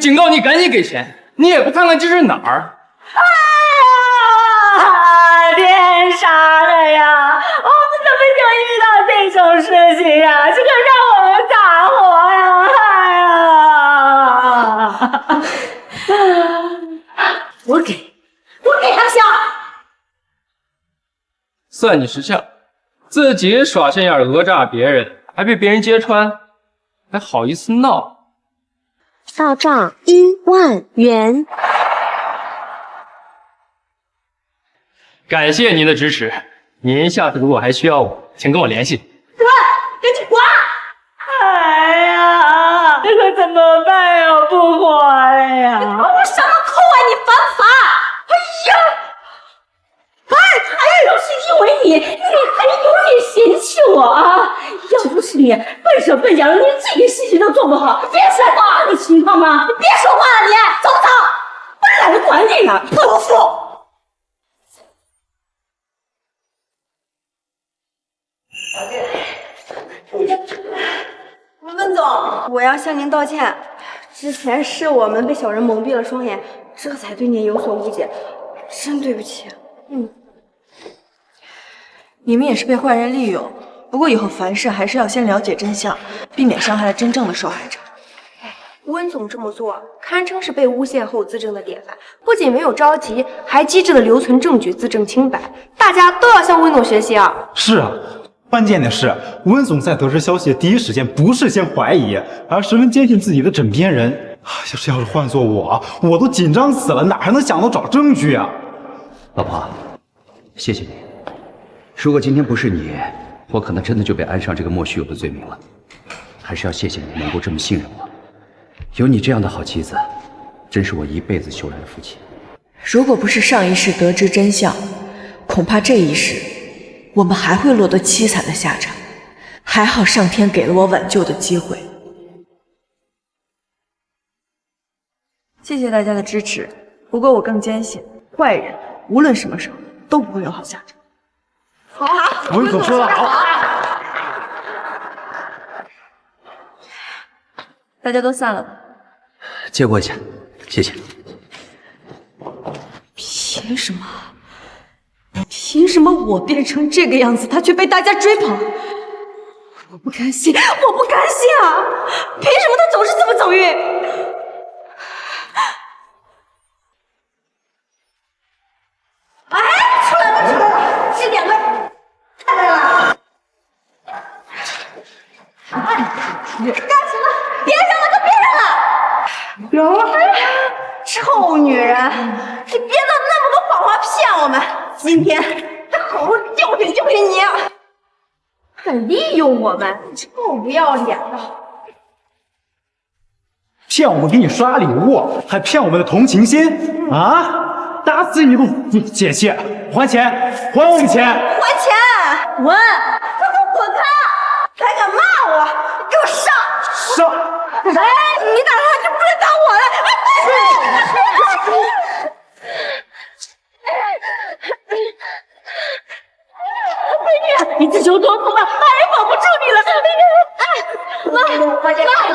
警告你赶紧给钱，你也不看看这是哪儿？别傻了呀！我们怎么就遇到这种事情呀？这个让我们咋活呀？我给他笑。算你识相，自己耍心眼讹诈别人，还被别人揭穿，还好意思闹？到账1万元。感谢您的支持，您下次如果还需要我，请跟我联系。滚，赶紧滚！哎呀，这可怎么办呀？不还呀？你搞我什么扣啊？你犯法！哎呀！就是因为你还有脸嫌弃我啊！要不是你笨手笨脚的，连这个事情都做不好，别说话，你情况吗？你别说话了，你走不走？我懒得管你了，不服！温总，我要向您道歉，之前是我们被小人蒙蔽了双眼，这才对您有所误解，真对不起。你们也是被坏人利用，不过以后凡事还是要先了解真相，避免伤害了真正的受害者。温总这么做，堪称是被诬陷后自证的典范，不仅没有着急，还机智的留存证据，自证清白。大家都要向温总学习啊！是啊，关键的是，温总在得知消息的第一时间，不是先怀疑，而十分坚信自己的枕边人。要是换做我都紧张死了，哪还能想到找证据啊？老婆，谢谢你。如果今天不是你，我可能真的就被安上这个莫须有的罪名了。还是要谢谢你能够这么信任我，有你这样的好妻子，真是我一辈子修来的福气。如果不是上一世得知真相，恐怕这一世我们还会落得凄惨的下场。还好上天给了我挽救的机会。谢谢大家的支持，不过我更坚信，坏人无论什么时候都不会有好下场。好，温总说得好。大家都散了吧。借过一下，谢谢。凭什么？凭什么我变成这个样子，他却被大家追捧？我不甘心，我不甘心啊！凭什么他总是这么走运？哎，出来了，出来了，这两个太来了！哎，干什么？别扔了，都别扔了！别了！臭女人，你别闹那么多谎话骗我们！今天得好好教训教训你！敢利用我们，臭不要脸的！骗我们给你刷礼物，还骗我们的同情心啊！打死你都解气！还钱！还我们钱！还钱！滚！给我滚开！还敢骂我？给我上！上！哎，你打他就不是打我了！美女，你自求多福吧，妈也保不住你了。哎，妈，别打了，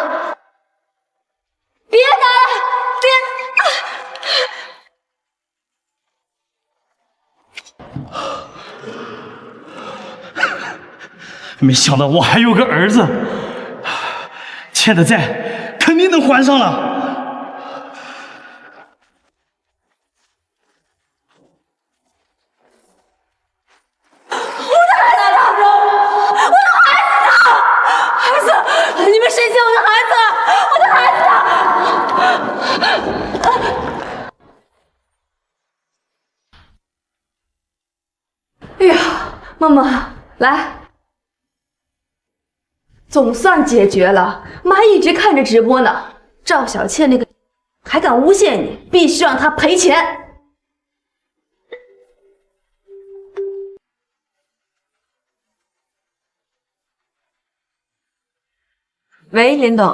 没想到我还有个儿子，欠的债肯定能还上了。你们谁欠我的孩子？我的孩子！哎呀，梦梦，来，总算解决了。妈一直看着直播呢，赵小倩那个还敢诬陷你，必须让她赔钱。喂，林董。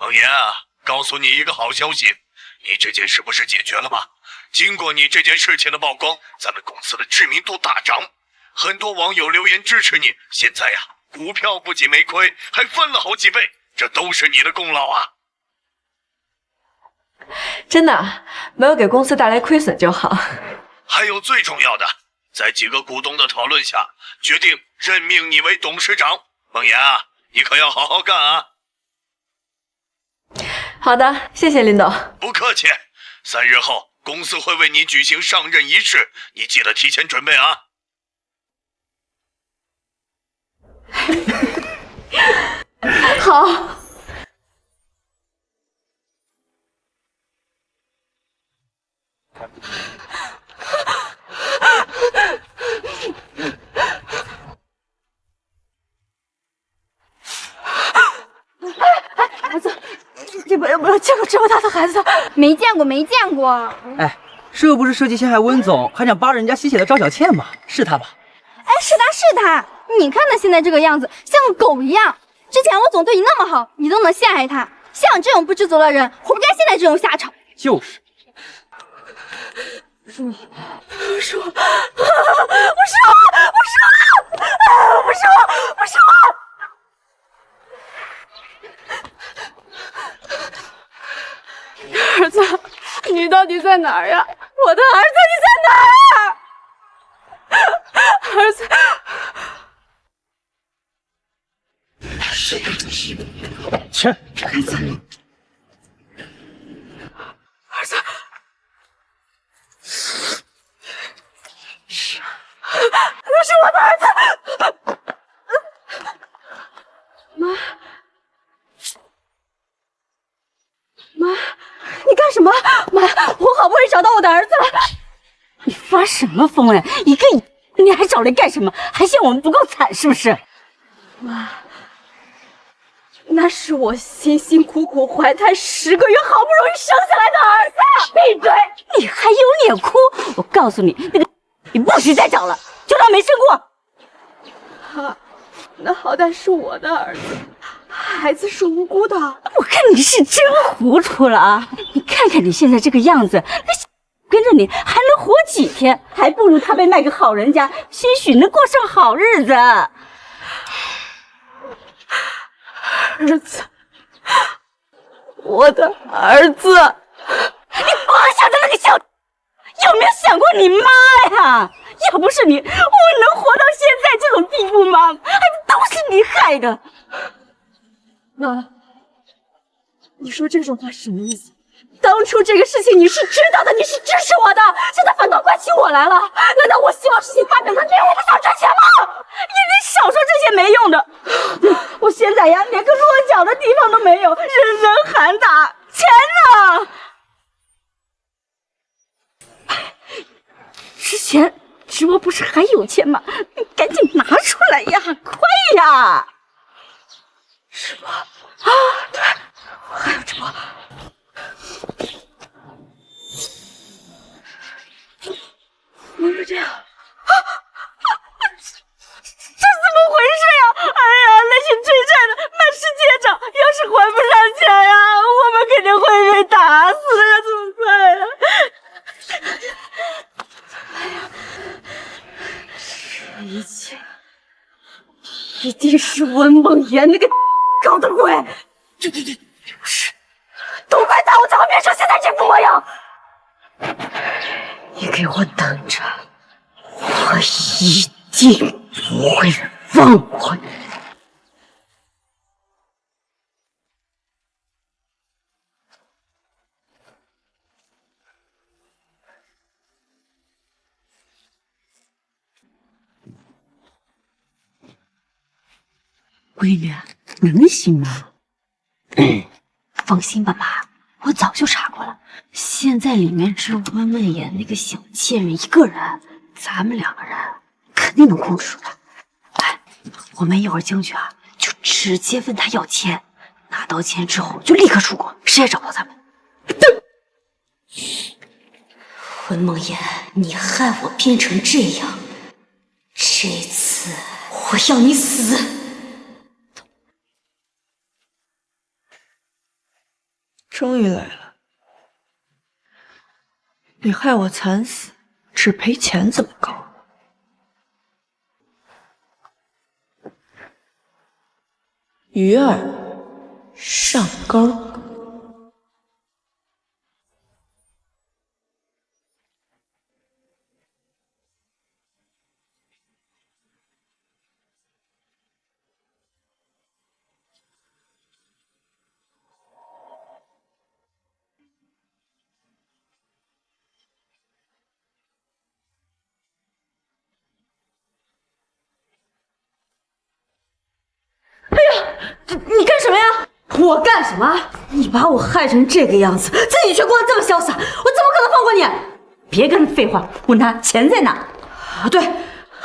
冷言啊，告诉你一个好消息，你这件事不是解决了吗？经过你这件事情的曝光，咱们公司的知名度大涨，很多网友留言支持你。现在呀，股票不仅没亏，还翻了好几倍，这都是你的功劳啊！真的，没有给公司带来亏损就好。还有最重要的，在几个股东的讨论下，决定任命你为董事长。梦妍啊，你可要好好干啊！好的，谢谢林董。不客气。3日后，公司会为你举行上任仪式，你记得提前准备啊。好。孩子，你们有没有见过这么大的孩子？没见过，没见过。哎，这不是设计陷害温总，还想扒人家吸血的赵小倩吗？是他吧？哎，是他是他，你看他现在这个样子，像个狗一样。之前我总对你那么好，你都能陷害他，像你这种不知足的人，活该现在这种下场。就是。是我，是我，不是我，不是我，不是我，不是我。儿子，你到底在哪儿呀？我的儿子，你在哪儿？儿子，钱，儿子，儿子，那是我的儿子。妈，妈，你干什么？妈，我好不容易找到我的儿子了。你发什么疯呀？一个你还找来干什么？还嫌我们不够惨是不是？妈，那是我辛辛苦苦怀胎10个月，好不容易生下来的儿子。闭嘴！你还有脸哭？我告诉你，那个你不许再找了，就当没生过。那好歹是我的儿子，孩子是无辜的。我看你是真糊涂了啊！你看看你现在这个样子，那跟着你还能活几天？还不如他被卖给好人家，兴许能过上好日子。儿子，我的儿子，你光想着那个小，有没有想过你妈呀？要不是你，我能活到现在这种地步吗？还都是你害的。妈，你说这种话什么意思？当初这个事情你是知道的，你是支持我的，现在反倒怪起我来了。难道我希望事情发展成这样，我不想赚钱吗？你少说这些没用的。我现在呀，连个落脚的地方都没有，人人喊打，钱呢？之前直播不是还有钱吗？你赶紧拿出来呀，快呀！直播啊，对，我还有直播。怎么会这样？这怎么回事呀？哎呀，那些追债的满世界找，要是还不上钱呀，我们肯定会被打死的呀！怎么办呀？哎呀，这一切一定是温梦妍那个搞的鬼！对，就是都怪他，我才会变成现在这副模样。你给我等着，我一定不会放过你。闺女，能行吗？放心吧，妈，我早就查过了。现在里面只有温梦妍那个小贱人一个人，咱们2个人肯定能控制住她。哎，我们一会儿进去啊，就直接问她要钱，拿到钱之后就立刻出国，谁也找不到咱们。温梦妍，你害我变成这样，这次我要你死！终于来了，你害我惨死，只赔钱怎么够？鱼儿上钩。我干什么？你把我害成这个样子，自己却过得这么潇洒，我怎么可能放过你？别跟废话，问他钱在哪？啊，对，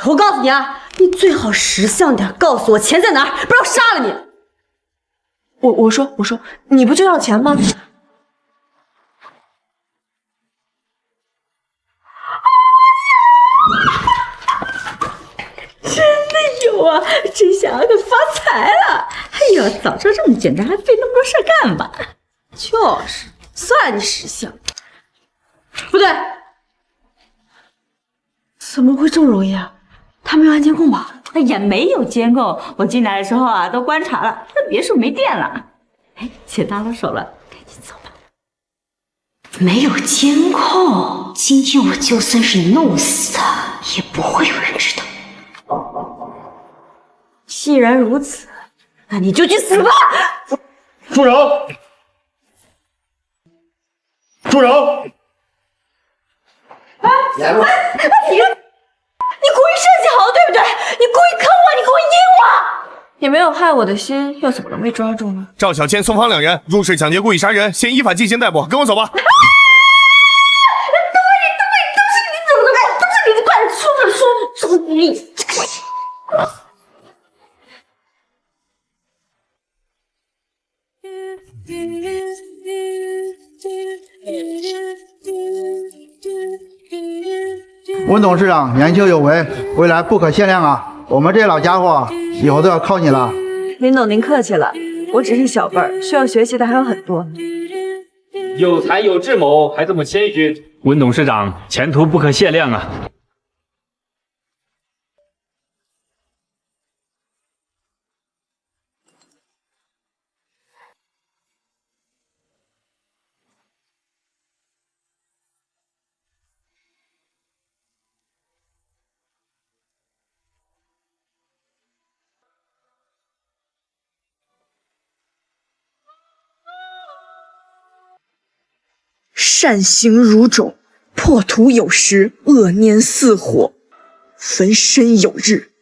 我告诉你啊，你最好识相点，告诉我钱在哪儿，不然我杀了你。我说，你不就要钱吗？真的有啊，这下可发财了！哎呦，早知道这么简单，还费那么多事干嘛？就是，算你识相。不对，怎么会这么容易啊？他没有安监控吧？也没有监控，我进来的时候啊都观察了，这别墅没电了。哎，钱搭到手了，赶紧走吧。没有监控，今天我就算是弄死他，也不会有人知道。既然如此，那你就去死吧！住手！住手！你故意设计好，对不对？你故意坑我，你故意阴我！也没有害我的心，又怎么能被抓住呢？赵小倩、宋芳两人入室抢劫、故意杀人，现依法进行逮捕。跟我走吧。都是你怎么的？都是你快出来说你！温董事长年轻有为，未来不可限量啊！我们这老家伙以后都要靠你了。林总，您客气了，我只是小辈儿，需要学习的还有很多。有才有智谋，还这么谦虚，温董事长前途不可限量啊！善行如种，破土有时，恶念似火，焚身有日。